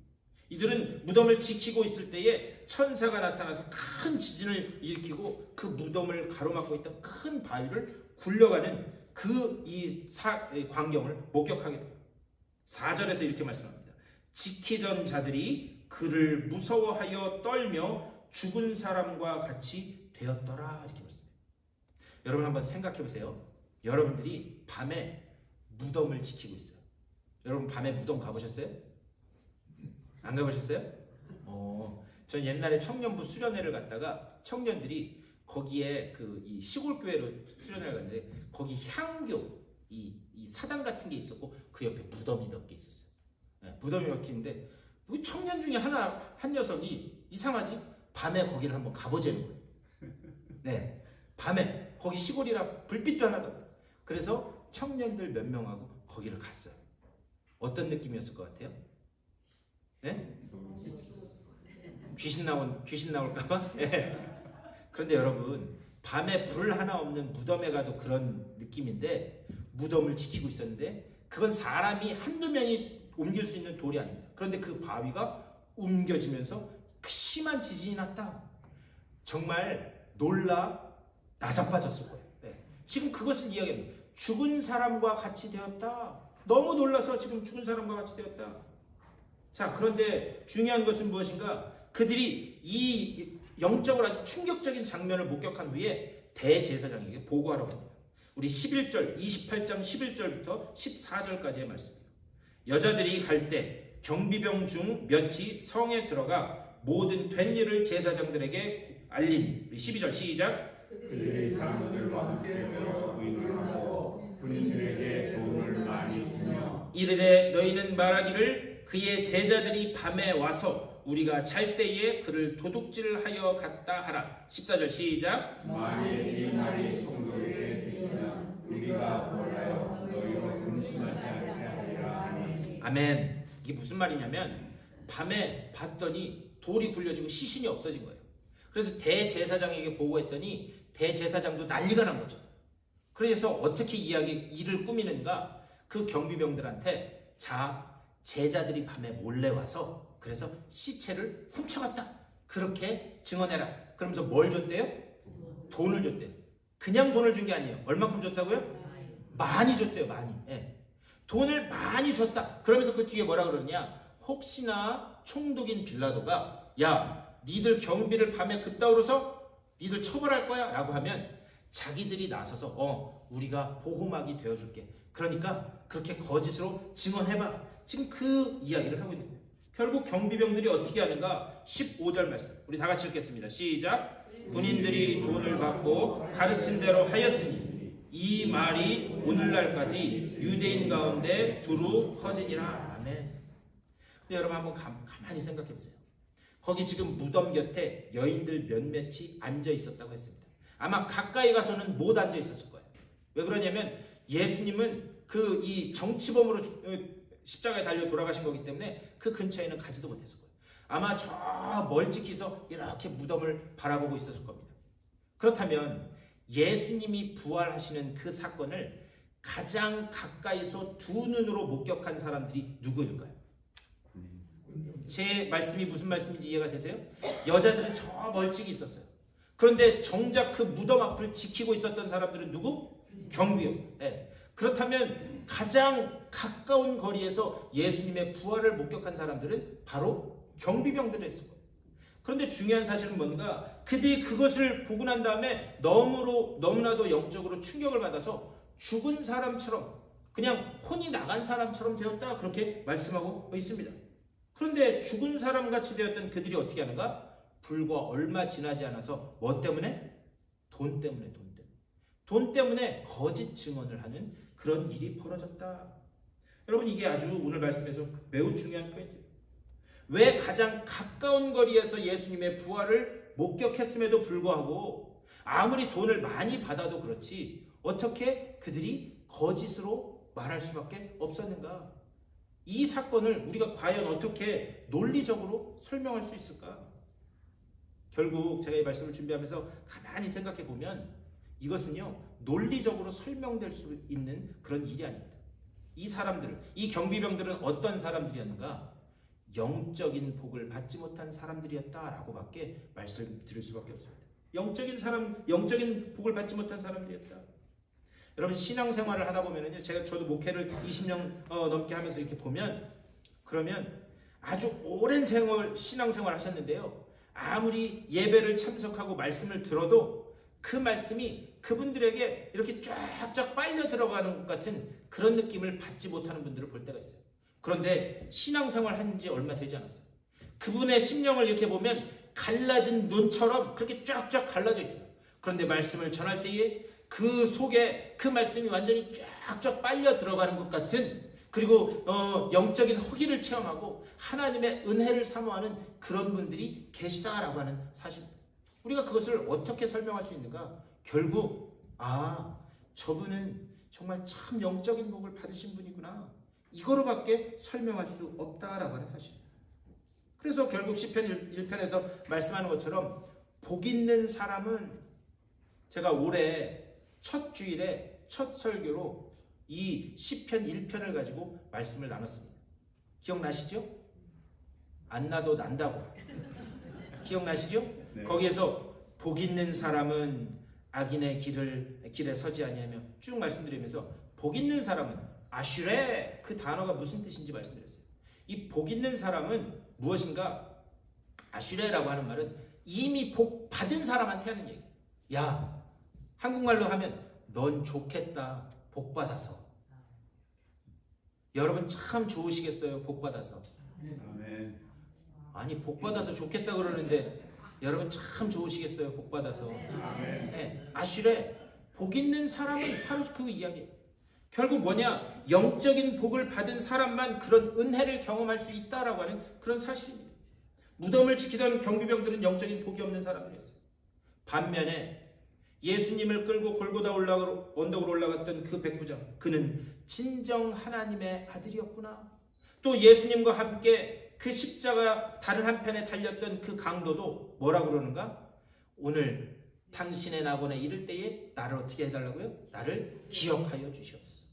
이들은 무덤을 지키고 있을 때에 천사가 나타나서 큰 지진을 일으키고 그 무덤을 가로막고 있던 큰 바위를 굴려가는 그 광경을 목격하게 됩니다. 4절에서 이렇게 말씀합니다. 지키던 자들이 그를 무서워하여 떨며 죽은 사람과 같이 되었더라. 이렇게 말씀합니다. 여러분, 한번 생각해 보세요. 여러분들이 밤에 무덤을 지키고 있어요. 여러분, 밤에 무덤 가보셨어요? 안 가보셨어요? 전 옛날에 청년부 수련회를 갔다가 청년들이 거기에 이 시골 교회로 수련회를 갔는데 거기 향교 이 사당 같은 게 있었고 그 옆에 무덤이 몇 개 있었어요. 네, 무덤이 몇 개 있는데 우리 청년 중에 한 녀석이 이상하지? 밤에 거기를 한번 가보자는 거예요. 네, 밤에 거기 시골이라 불빛도 하나도 없어요. 그래서 청년들 몇 명하고 거기를 갔어요. 어떤 느낌이었을 것 같아요? 네? 귀신 나올까봐? 네. 그런데 여러분, 밤에 불 하나 없는 무덤에 가도 그런 느낌인데, 무덤을 지키고 있었는데 그건 사람이 한두 명이 옮길 수 있는 돌이 아닙니다. 그런데 그 바위가 옮겨지면서 심한 지진이 났다. 정말 놀라 나자빠졌을 거예요. 네. 지금 그것을 이야기합니다. 죽은 사람과 같이 되었다. 너무 놀라서 지금 죽은 사람과 같이 되었다. 자, 그런데 중요한 것은 무엇인가? 그들이 이 영적으로 아주 충격적인 장면을 목격한 후에 대제사장에게 보고하러 갑니다. 우리 11절, 28장 11절부터 14절까지의 말씀이에요. 여자들이 갈 때 경비병 중 몇이 성에 들어가 모든 된 일을 제사장들에게 알리니. 우리 12절 시작. 그들이 사람들과 함께 모여 부인을 하고 군인들에게 돈을 많이 주며 이르되 너희는 말하기를 그의 제자들이 밤에 와서 우리가 잘 때에 그를 도둑질하여 갔다 하라. 14절 시작. 만일 이 말이 성도에게 들리면 우리가 벌하여 너희로 근심하지 않게 하리라 하니. 아멘. 이게 무슨 말이냐면 밤에 봤더니 돌이 굴려지고 시신이 없어진 거예요. 그래서 대제사장에게 보고했더니 대제사장도 난리가 난 거죠. 그래서 어떻게 일을 꾸미는가? 그 경비병들한테 제자들이 밤에 몰래 와서 그래서 시체를 훔쳐갔다. 그렇게 증언해라. 그러면서 뭘 줬대요? 돈을 줬대요. 그냥 돈을 준 게 아니에요. 얼마큼 줬다고요? 많이 줬대요. 많이. 예. 돈을 많이 줬다. 그러면서 그 뒤에 뭐라 그러냐? 혹시나 총독인 빌라도가 야, 니들 경비를 밤에 그따위로서 니들 처벌할 거야? 라고 하면 자기들이 나서서 우리가 보호막이 되어줄게. 그러니까 그렇게 거짓으로 증언해봐. 지금 그 이야기를 하고 있는 거예요. 결국 경비병들이 어떻게 하는가? 15절 말씀. 우리 다 같이 읽겠습니다. 시작. 군인들이 돈을 받고 가르친 대로 하였으니 이 말이 오늘날까지 유대인 가운데 두루 퍼지니라. 아멘. 근데 여러분 한번 가만히 생각해 보세요. 거기 지금 무덤 곁에 여인들 몇몇이 앉아 있었다고 했습니다. 아마 가까이 가서는 못 앉아 있었을 거예요. 왜 그러냐면 예수님은 이 정치범으로 십자가에 달려 돌아가신 거기 때문에 그 근처에는 가지도 못했을 거예요. 아마 저 멀찍이서 이렇게 무덤을 바라보고 있었을 겁니다. 그렇다면 예수님이 부활하시는 그 사건을 가장 가까이서 두 눈으로 목격한 사람들이 누구일까요? 제 말씀이 무슨 말씀인지 이해가 되세요? 여자들은 저 멀찍이 있었어요. 그런데 정작 그 무덤 앞을 지키고 있었던 사람들은 누구? 경비요. 네. 그렇다면 가장 가까운 거리에서 예수님의 부활을 목격한 사람들은 바로 경비병들이었을 거예요. 그런데 중요한 사실은 뭔가 그들이 그것을 보고 난 다음에 너무나도 영적으로 충격을 받아서 죽은 사람처럼 그냥 혼이 나간 사람처럼 되었다 그렇게 말씀하고 있습니다. 그런데 죽은 사람같이 되었던 그들이 어떻게 하는가? 불과 얼마 지나지 않아서 뭐 때문에? 돈 때문에 거짓 증언을 하는 그런 일이 벌어졌다. 여러분 이게 아주 오늘 말씀에서 매우 중요한 포인트예요. 왜 가장 가까운 거리에서 예수님의 부활을 목격했음에도 불구하고 아무리 돈을 많이 받아도 그렇지 어떻게 그들이 거짓으로 말할 수밖에 없었는가? 이 사건을 우리가 과연 어떻게 논리적으로 설명할 수 있을까? 결국 제가 이 말씀을 준비하면서 가만히 생각해 보면 이것은요 논리적으로 설명될 수 있는 그런 일이 아닙니다. 이 사람들은, 이 경비병들은 어떤 사람들이었는가? 영적인 복을 받지 못한 사람들이었다라고 밖에 말씀드릴 수밖에 없습니다. 영적인 복을 받지 못한 사람들이었다. 여러분 신앙생활을 하다 보면은요, 저도 목회를 20년 넘게 하면서 이렇게 보면 그러면 아주 오랜 신앙생활 하셨는데요. 아무리 예배를 참석하고 말씀을 들어도 그 말씀이 그분들에게 이렇게 쫙쫙 빨려 들어가는 것 같은 그런 느낌을 받지 못하는 분들을 볼 때가 있어요. 그런데 신앙생활 한 지 얼마 되지 않았어요. 그분의 심령을 이렇게 보면 갈라진 논처럼 그렇게 쫙쫙 갈라져 있어요. 그런데 말씀을 전할 때에 그 속에 그 말씀이 완전히 쫙쫙 빨려 들어가는 것 같은, 그리고 영적인 허기를 체험하고 하나님의 은혜를 사모하는 그런 분들이 계시다라고 하는 사실. 우리가 그것을 어떻게 설명할 수 있는가? 결국 저분은 정말 참 영적인 복을 받으신 분이구나, 이거로밖에 설명할 수 없다라고 하는 사실. 그래서 결국 시편 1편에서 말씀하는 것처럼 복 있는 사람은, 제가 올해 첫 주일에 첫 설교로 이 시편 1편을 가지고 말씀을 나눴습니다. 기억나시죠? 안 나도 난다고. 기억나시죠? 네. 거기에서 복 있는 사람은 악인의 길에 서지 아니하며 쭉 말씀드리면서 복 있는 사람은 아슈레, 그 단어가 무슨 뜻인지 말씀드렸어요. 이 복 있는 사람은 무엇인가? 아슈레라고 하는 말은 이미 복 받은 사람한테 하는 얘기. 야, 한국말로 하면 넌 좋겠다, 복 받아서. 여러분 참 좋으시겠어요, 복 받아서. 아멘. 아니 복 받아서 좋겠다 그러는데 여러분 참 좋으시겠어요, 복 받아서. 아멘. 네, 아슈레, 복 있는 사람은 바로 그 이야기예요. 결국 뭐냐? 영적인 복을 받은 사람만 그런 은혜를 경험할 수 있다라고 하는 그런 사실입니다. 무덤을 지키던 경비병들은 영적인 복이 없는 사람들이었어요. 반면에 예수님을 끌고 골고다 언덕으로 올라갔던 그 백부장, 그는 진정 하나님의 아들이었구나. 또 예수님과 함께 그 십자가 다른 한편에 달렸던 그 강도도 뭐라고 그러는가? 오늘 당신의 낙원에 이를 때에 나를 어떻게 해달라고요? 나를 기억하여 주시옵소서.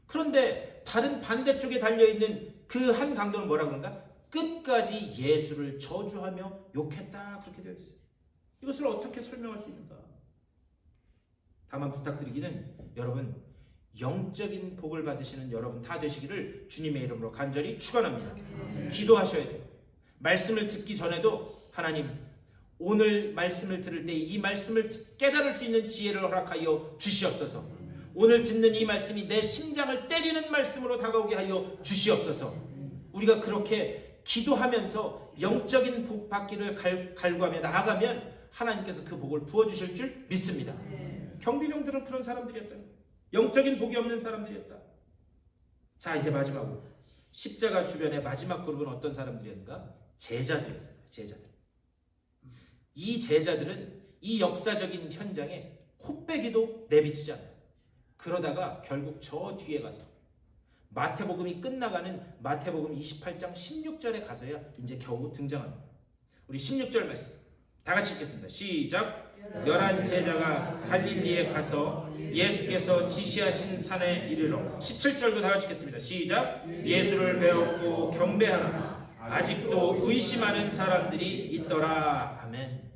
그런데 다른 반대쪽에 달려있는 그 한 강도는 뭐라고 그런가? 끝까지 예수를 저주하며 욕했다, 그렇게 되어 있어요. 이것을 어떻게 설명할 수 있는가? 다만 부탁드리기는 여러분 영적인 복을 받으시는 여러분 다 되시기를 주님의 이름으로 간절히 축원합니다. 기도하셔야 돼요. 말씀을 듣기 전에도 하나님 오늘 말씀을 들을 때 이 말씀을 깨달을 수 있는 지혜를 허락하여 주시옵소서. 오늘 듣는 이 말씀이 내 심장을 때리는 말씀으로 다가오게 하여 주시옵소서. 우리가 그렇게 기도하면서 영적인 복 받기를 갈구하며 나아가면 하나님께서 그 복을 부어주실 줄 믿습니다. 경비병들은 그런 사람들이었다. 영적인 복이 없는 사람들이었다. 자, 이제 마지막으로 십자가 주변의 마지막 그룹은 어떤 사람들이었는가? 제자들이었어요. 제자들. 이 제자들은 이 역사적인 현장에 코빼기도 내비치지 않아요. 그러다가 결국 저 뒤에 가서 마태복음이 끝나가는 마태복음 28장 16절에 가서야 이제 겨우 등장합니다. 우리 16절 말씀 다 같이 읽겠습니다. 시작. 11 제자가 갈릴리에 가서 예수께서 지시하신 산에 이르러 17절도 다 같이 읽겠습니다. 시작. 예수를 배웠고 경배하나 아직도 의심하는 사람들이 있더라. 아멘.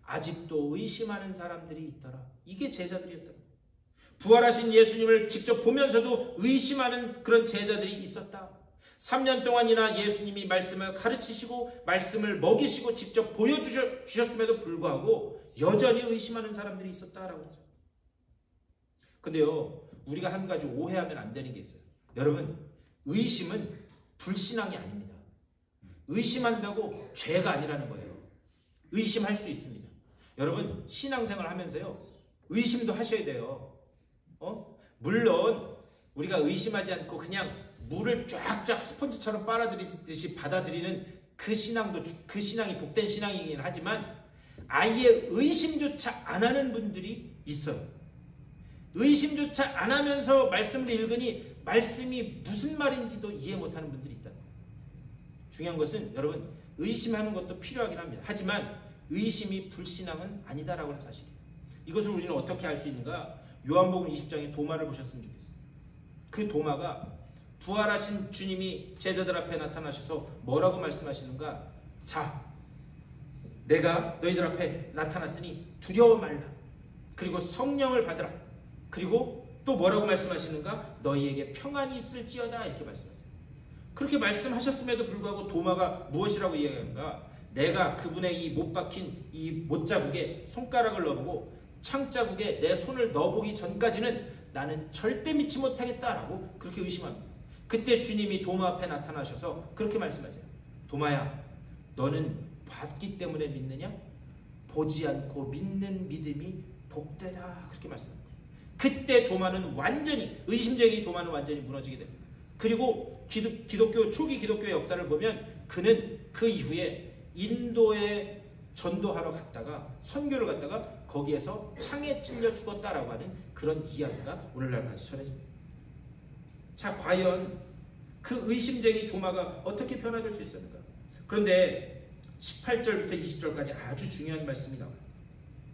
아직도 의심하는 사람들이 있더라. 이게 제자들이었다. 부활하신 예수님을 직접 보면서도 의심하는 그런 제자들이 있었다. 3년 동안이나 예수님이 말씀을 가르치시고 말씀을 먹이시고 직접 보여주셨음에도 불구하고 여전히 의심하는 사람들이 있었다라고 했어요. 근데요, 우리가 한 가지 오해하면 안 되는 게 있어요. 여러분, 의심은 불신앙이 아닙니다. 의심한다고 죄가 아니라는 거예요. 의심할 수 있습니다. 여러분, 신앙생활 하면서요, 의심도 하셔야 돼요. 물론 우리가 의심하지 않고 그냥 물을 쫙쫙 스펀지처럼 빨아들이듯이 받아들이는 그 신앙이 복된 신앙이긴 하지만 아예 의심조차 안 하는 분들이 있어요. 의심조차 안 하면서 말씀을 읽으니 말씀이 무슨 말인지도 이해 못하는 분들이 있다. 중요한 것은 여러분 의심하는 것도 필요하긴 합니다. 하지만 의심이 불신앙은 아니다라고 하는 사실이에요. 이것을 우리는 어떻게 알 수 있는가? 요한복음 20장에 도마를 보셨으면 좋겠어요. 그 도마가 부활하신 주님이 제자들 앞에 나타나셔서 뭐라고 말씀하시는가? 자, 내가 너희들 앞에 나타났으니 두려워 말라. 그리고 성령을 받으라. 그리고 또 뭐라고 말씀하시는가? 너희에게 평안이 있을지어다. 이렇게 말씀하세요. 그렇게 말씀하셨음에도 불구하고 도마가 무엇이라고 이야기하는가? 내가 그분의 이 못 박힌 이 못자국에 손가락을 넣어보고 창자국에 내 손을 넣어보기 전까지는 나는 절대 믿지 못하겠다라고 그렇게 의심합니다. 그때 주님이 도마 앞에 나타나셔서 그렇게 말씀하세요. 도마야, 너는 봤기 때문에 믿느냐? 보지 않고 믿는 믿음이 복되다. 그렇게 말씀합니다. 그때 도마는 완전히, 의심쟁이 도마는 완전히 무너지게 됩니다. 그리고 기독교 초기 기독교의 역사를 보면 그는 그 이후에 인도에 전도하러 갔다가 선교를 갔다가 거기에서 창에 찔려 죽었다라고 하는 그런 이야기가 오늘날까지 전해집니다. 자, 과연 그 의심쟁이 도마가 어떻게 변화될 수 있었는가? 그런데 18절부터 20절까지 아주 중요한 말씀이 나와요.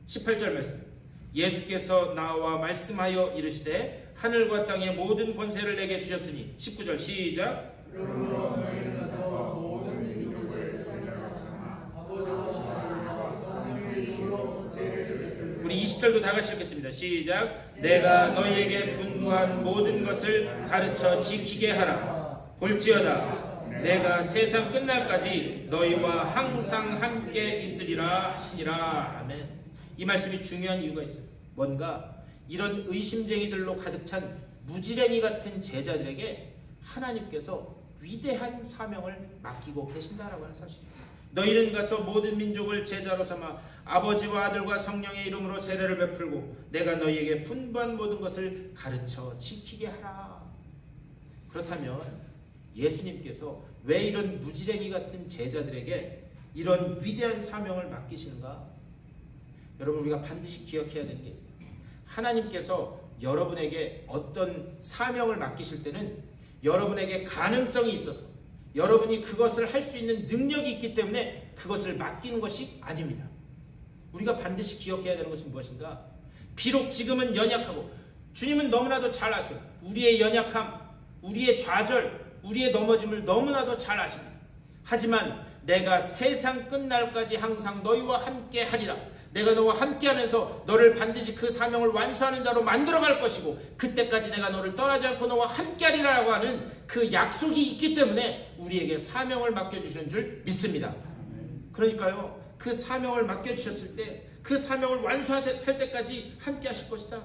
18절 말씀. 예수께서 나와 말씀하여 이르시되 하늘과 땅의 모든 권세를 내게 주셨으니 19절 시작. 그러므로 너희는 가서 모든 민족을 제자로 삼아 아버지와 성령으로 세례를 들고 우리 20절도 다 같이 읽겠습니다. 시작. 내가 너희에게 분부한 모든 것을 가르쳐 지키게 하라. 볼지어다 내가 세상 끝날까지 너희와 항상 함께 있으리라 하시니라. 아멘. 이 말씀이 중요한 이유가 있어요. 뭔가 이런 의심쟁이들로 가득 찬 무지랭이 같은 제자들에게 하나님께서 위대한 사명을 맡기고 계신다라고 하는 사실입니다. 너희는 가서 모든 민족을 제자로 삼아 아버지와 아들과 성령의 이름으로 세례를 베풀고 내가 너희에게 분부한 모든 것을 가르쳐 지키게 하라. 그렇다면 예수님께서 왜 이런 무지랭이 같은 제자들에게 이런 위대한 사명을 맡기시는가? 여러분, 우리가 반드시 기억해야 되는 게 있어요. 하나님께서 여러분에게 어떤 사명을 맡기실 때는 여러분에게 가능성이 있어서 여러분이 그것을 할 수 있는 능력이 있기 때문에 그것을 맡기는 것이 아닙니다. 우리가 반드시 기억해야 되는 것은 무엇인가? 비록 지금은 연약하고 주님은 너무나도 잘 아세요. 우리의 연약함, 우리의 좌절, 우리의 넘어짐을 너무나도 잘 아십니다. 하지만 내가 세상 끝날까지 항상 너희와 함께 하리라. 내가 너와 함께하면서 너를 반드시 그 사명을 완수하는 자로 만들어갈 것이고 그때까지 내가 너를 떠나지 않고 너와 함께하리라고 하는 그 약속이 있기 때문에 우리에게 사명을 맡겨주시는 줄 믿습니다. 그러니까요, 그 사명을 맡겨주셨을 때 그 사명을 완수할 때까지 함께하실 것이다.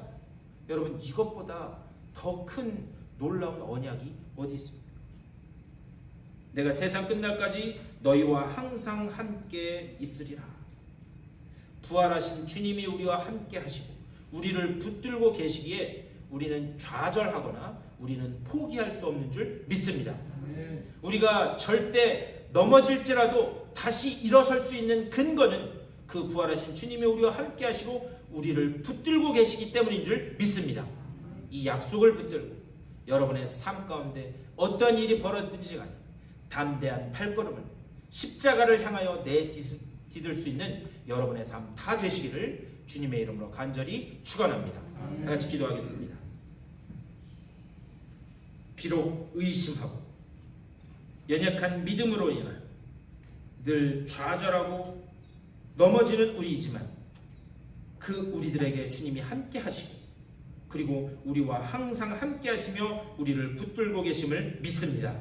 여러분, 이것보다 더 큰 놀라운 언약이 어디 있습니까? 내가 세상 끝날까지 너희와 항상 함께 있으리라. 부활하신 주님이 우리와 함께 하시고 우리를 붙들고 계시기에 우리는 좌절하거나 우리는 포기할 수 없는 줄 믿습니다. 우리가 절대 넘어질지라도 다시 일어설 수 있는 근거는 그 부활하신 주님이 우리와 함께 하시고 우리를 붙들고 계시기 때문인 줄 믿습니다. 이 약속을 붙들고 여러분의 삶 가운데 어떤 일이 벌어지든지 간에 담대한 발걸음을 십자가를 향하여 내디딜 수 있는 여러분의 삶 다 되시기를 주님의 이름으로 간절히 축원합니다. 다 같이 기도하겠습니다. 비록 의심하고 연약한 믿음으로 인하여 늘 좌절하고 넘어지는 우리이지만 그 우리들에게 주님이 함께 하시고 그리고 우리와 항상 함께 하시며 우리를 붙들고 계심을 믿습니다.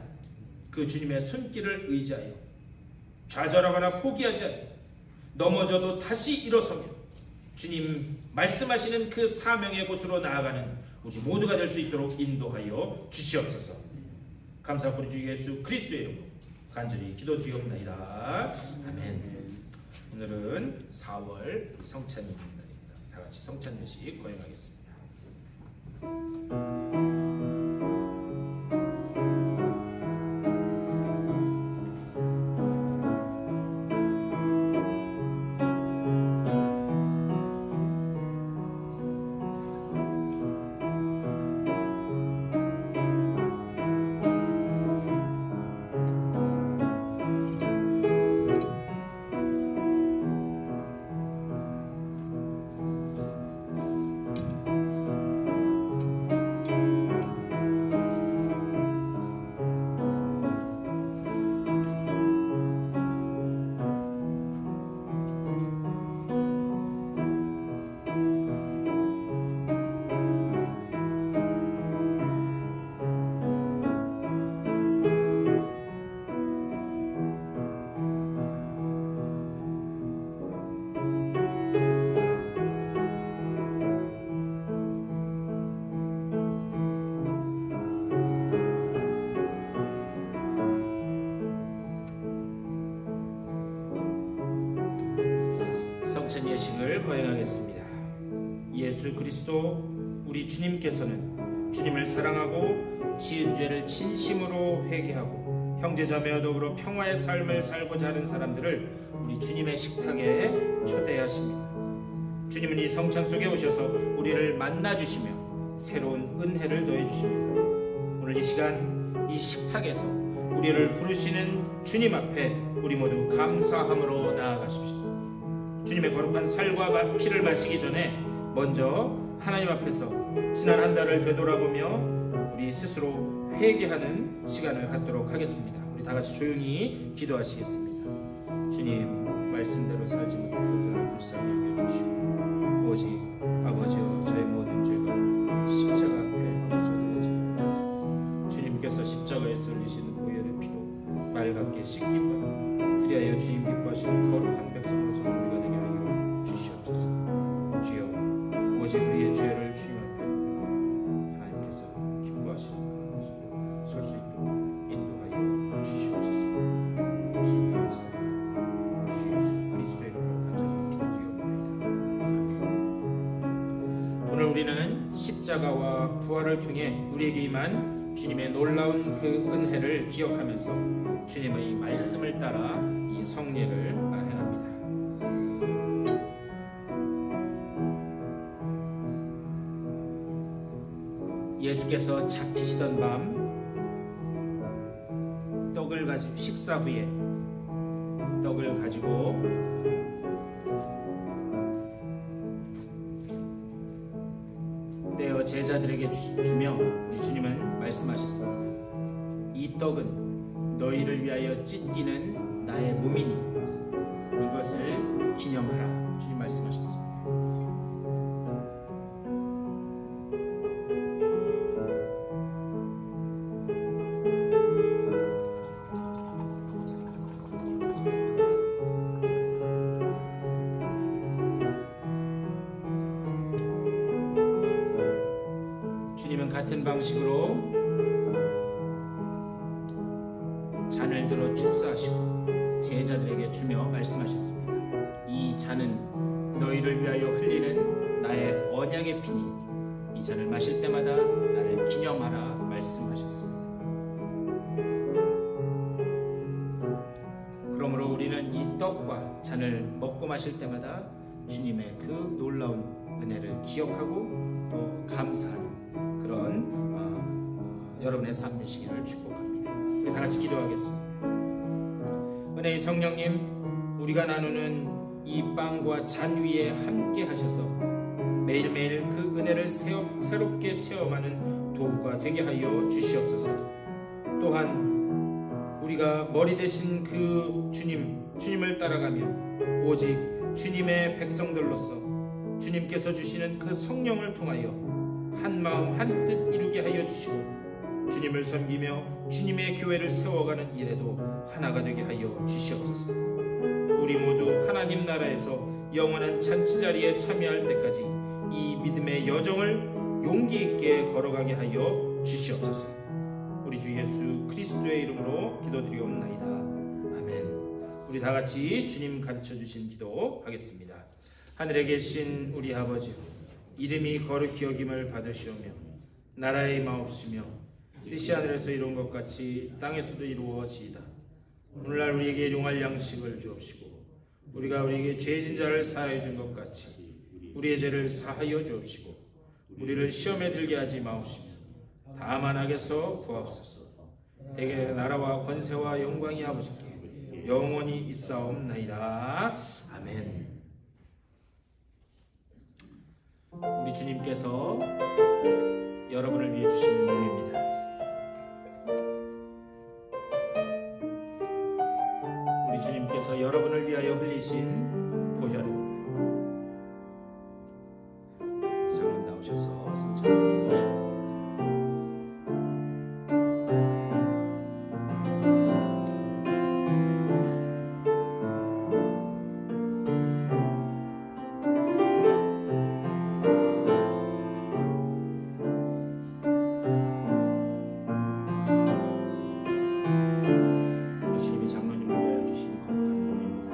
그 주님의 손길을 의지하여 좌절하거나 포기하지 않고 넘어져도 다시 일어서며 주님 말씀하시는 그 사명의 곳으로 나아가는 우리 모두가 될 수 있도록 인도하여 주시옵소서. 감사하고 우리 주 예수 그리스도의 이름으로 간절히 기도드리옵나이다. 아멘. 오늘은 4월 성찬 날입니다. 다 같이 성찬 예식 거행하겠습니다. 성찬 예식을 거행하겠습니다. 예수 그리스도 우리 주님께서는 주님을 사랑하고 지은 죄를 진심으로 회개하고 형제자매와 더불어 평화의 삶을 살고자 하는 사람들을 우리 주님의 식탁에 초대하십니다. 주님은 이 성찬 속에 오셔서 우리를 만나주시며 새로운 은혜를 더해주십니다. 오늘 이 시간 이 식탁에서 우리를 부르시는 주님 앞에 우리 모두 감사함으로 나아가십시다. 주님의 거룩한 살과 피를 마시기 전에 먼저 하나님 앞에서 지난 한 달을 되돌아보며 우리 스스로 회개하는 시간을 갖도록 하겠습니다. 우리 다 같이 조용히 기도하시겠습니다. 주님, 말씀대로 살지 못한 것들을 불쌍히 여겨주시고 오직 아버지여 저의 모든 죄가 십자가 앞에 넘어져 내어지게 주님께서 십자가에서 흘리신 보혈의 피로 맑게 씻김받아 그리하여 주님 기뻐하시는 거룩한 백성으로서 우리가 되게 하여 주시옵소서. 주여, 오직 우리의 죄를 주님 앞에 하나님께서 기뻐하시는 그런 모습으로 설 수 있도록 인도하여 주시옵소서. 주님 감사합니다. 주 예수 그리스도의 이름으로 간절히 기도드리옵나이다. 아멘. 오늘 우리는 십자가와 부활을 통해 우리에게 임한 주님의 놀라운 그 은혜를 기억하면서 주님의 말씀을 따라 이 성례를 행합니다. 예수께서 잡히시던 밤 떡을 가지고 식사 후에 떡을 가지고 떼어 제자들에게 주며 주님은 말씀하셨습니다. 이 떡은 너희를 위하여 찢기는 나의 몸이니 이것을 기념하라. 주님 말씀하셨습니다. 주님은 같은 방식으로 잔을 들어 축사하시고 제자들에게 주며 말씀하셨습니다. 이 잔은 너희를 위하여 흘리는 나의 언약의 피니 이 잔을 마실 때마다 나를 기념하라 말씀하셨습니다. 그러므로 우리는 이 떡과 잔을 먹고 마실 때마다 주님의 그 놀라운 은혜를 기억하고 또 감사하는 그런 여러분의 삶 되시기를 축복합니다. 우리 다 같이 기도하겠습니다. 은혜의 성령님, 우리가 나누는 이 빵과 잔 위에 함께 하셔서 매일매일 그 은혜를 새롭게 체험하는 도구가 되게 하여 주시옵소서. 또한 우리가 머리 되신 그 주님을 따라가며 오직 주님의 백성들로서 주님께서 주시는 그 성령을 통하여 한 마음 한 뜻 이루게 하여 주시고 주님을 섬기며 주님의 교회를 세워가는 일에도 하나가 되게 하여 주시옵소서. 우리 모두 하나님 나라에서 영원한 잔치 자리에 참여할 때까지 이 믿음의 여정을 용기 있게 걸어가게 하여 주시옵소서. 우리 주 예수 그리스도의 이름으로 기도드리옵나이다. 아멘. 우리 다 같이 주님 가르쳐 주신 기도 하겠습니다. 하늘에 계신 우리 아버지, 이름이 거룩히 여김을 받으시오며 나라의 임하옵시며 뜻이 하늘에서 이룬 것 같이 땅에서도 이루어지이다. 오늘날 우리에게 일용할 양식을 주옵시고 우리가 우리에게 죄진 자를 사하여 준 것 같이 우리의 죄를 사하여 주옵시고 우리를 시험에 들게 하지 마옵시며 다만 악에서 구하옵소서. 대개 나라와 권세와 영광이 아버지께 영원히 있사옵나이다. 아멘. 우리 주님께서 여러분을 위해 주신 몸입니다. 우리 주님께서 여러분을 위하여 흘리신 보혈입니다. 장로 나오셔서 성찬을 주시고 주님이 장로님을 위하여 주신 거룩한 몸입니다.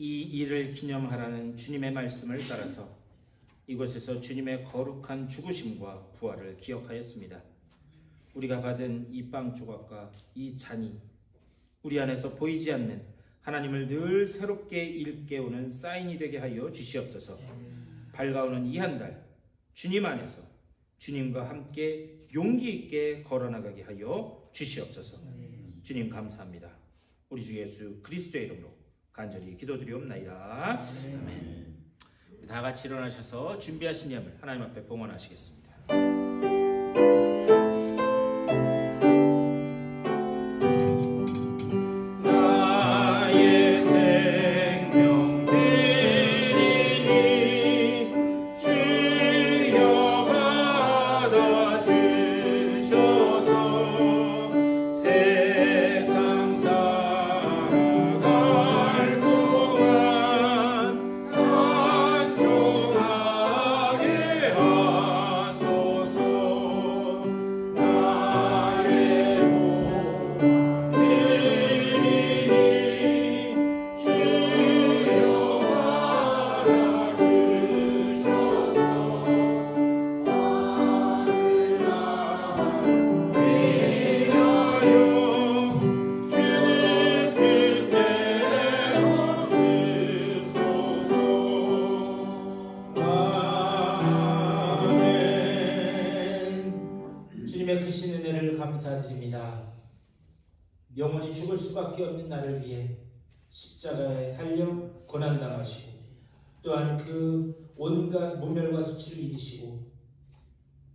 이 일을 기념하라는 주님의 말씀을 따라서 이곳에서 주님의 거룩한 죽으심과 부활을 기억하였습니다. 우리가 받은 이 빵 조각과 이 잔이 우리 안에서 보이지 않는 하나님을 늘 새롭게 일깨우는 사인이 되게 하여 주시옵소서. 밝아오는 이 한 달 주님 안에서 주님과 함께 용기 있게 걸어나가게 하여 주시옵소서. 주님 감사합니다. 우리 주 예수 그리스도의 이름으로 간절히 기도드리옵나이다. 아멘. 다 같이 일어나셔서 준비하신 예물 하나님 앞에 봉헌하시겠습니다. 나의 생명 드리니 주여 받아주셔서 세상 살아갈 동안 간송하게 하소서. 나의 몸 드리니 주여 받아주셔서 하늘나라 위하여 주 뜻대로 쓰소서. 아멘. 주님의 크신 은혜를 감사드립니다. 영원히 죽을 수밖에 없는 나를 위해 십자가에 달려 고난당하시고 또한 그 온갖 모멸과 수치를 이기시고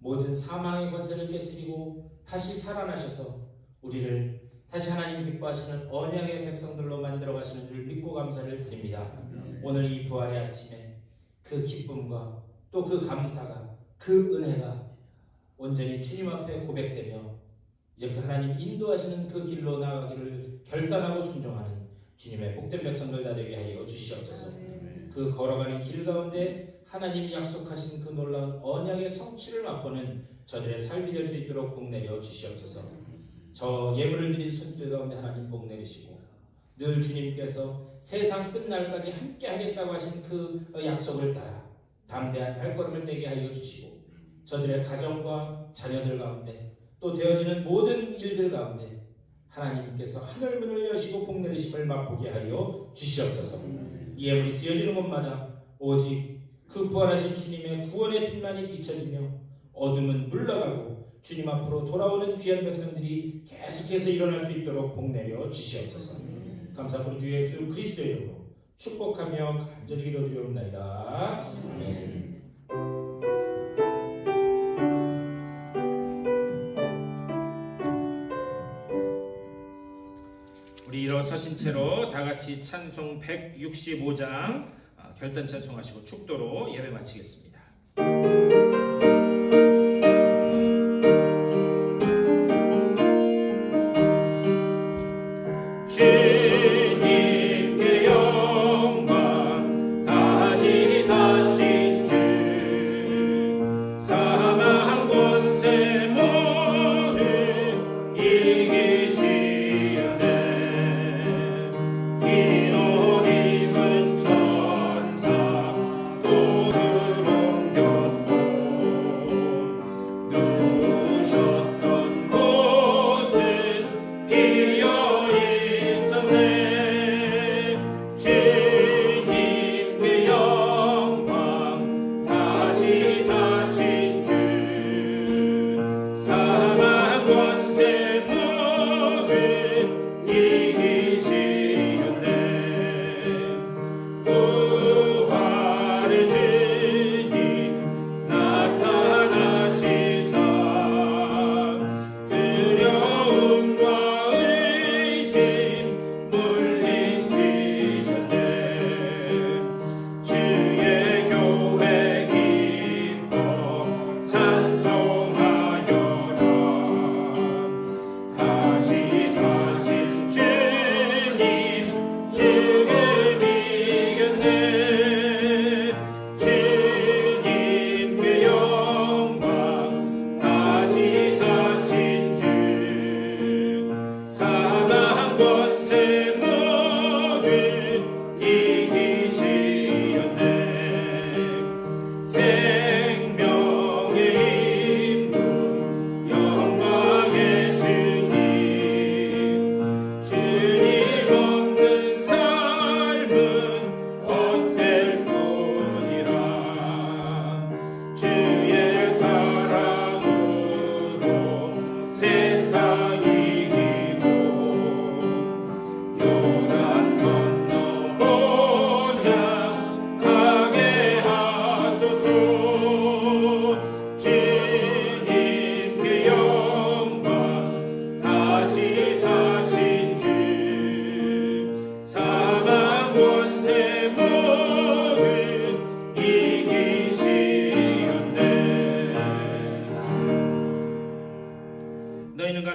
모든 사망의 권세를 깨뜨리고 다시 살아나셔서 우리를 다시 하나님 기뻐하시는 언약의 백성들로 만들어 가시는 줄 믿고 감사를 드립니다. 오늘 이 부활의 아침에 그 기쁨과 또 그 감사가 그 은혜가 온전히 주님 앞에 고백되며 이제부터 하나님 인도하시는 그 길로 나아가기를 결단하고 순종하는 주님의 복된 백성들 다 되게 하여 주시옵소서. 그 걸어가는 길 가운데 하나님이 약속하신 그 놀라운 언약의 성취를 맛보는 저들의 삶이 될 수 있도록 복 내려 주시옵소서. 저 예물을 드린 손길 가운데 하나님 복 내리시고 늘 주님께서 세상 끝날까지 함께 하겠다고 하신 그 약속을 따라 담대한 발걸음을 떼게 하여 주시고 저들의 가정과 자녀들 가운데 또 되어지는 모든 일들 가운데 하나님께서 하늘문을 여시고 복 내리심을 맛보게 하여 주시옵소서. 이 예물이 쓰여지는 곳마다 오직 그 부활하신 주님의 구원의 빛만이 비춰지며 어둠은 물러가고 주님 앞으로 돌아오는 귀한 백성들이 계속해서 일어날 수 있도록 복 내려 주시옵소서. 감사합니다. 주 예수 그리스도의 이름으로 축복하며 간절히 기도드리옵나이다. 아멘. 우리 일어서신 채로 다 같이 찬송 165장 결단 찬송하시고 축도로 예배 마치겠습니다. 주님께 영광 다시 사신 주 사망 권세 모두 이기시네 기도 입은 천사 또 그런 견고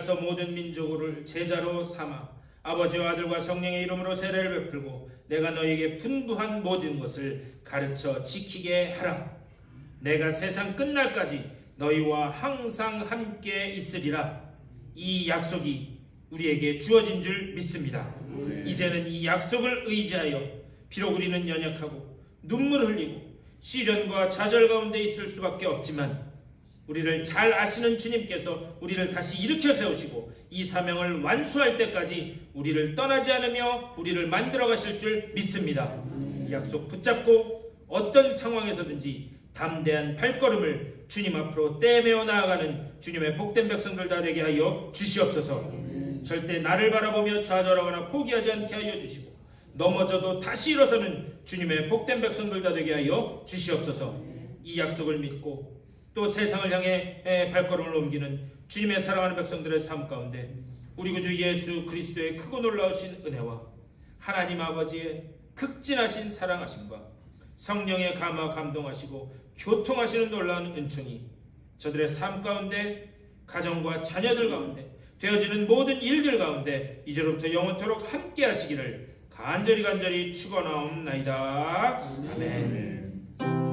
하나님께서 모든 민족을 제자로 삼아 아버지와 아들과 성령의 이름으로 세례를 베풀고 내가 너희에게 분부한 모든 것을 가르쳐 지키게 하라. 내가 세상 끝날까지 너희와 항상 함께 있으리라. 이 약속이 우리에게 주어진 줄 믿습니다. 이제는 이 약속을 의지하여 비록 우리는 연약하고 눈물 흘리고 시련과 좌절 가운데 있을 수밖에 없지만 우리를 잘 아시는 주님께서 우리를 다시 일으켜 세우시고 이 사명을 완수할 때까지 우리를 떠나지 않으며 우리를 만들어 가실 줄 믿습니다. 이 약속 붙잡고 어떤 상황에서든지 담대한 발걸음을 주님 앞으로 떼매어 나아가는 주님의 복된 백성들 다 되게 하여 주시옵소서. 절대 나를 바라보며 좌절하거나 포기하지 않게 하여 주시고 넘어져도 다시 일어서는 주님의 복된 백성들 다 되게 하여 주시옵소서. 이 약속을 믿고 또 세상을 향해 발걸음을 옮기는 주님의 사랑하는 백성들의 삶 가운데 우리 구주 예수 그리스도의 크고 놀라우신 은혜와 하나님 아버지의 극진하신 사랑하심과 성령의 감화 감동하시고 교통하시는 놀라운 은총이 저들의 삶 가운데 가정과 자녀들 가운데 되어지는 모든 일들 가운데 이제로부터 영원토록 함께 하시기를 간절히 축원하옵나이다. 아멘.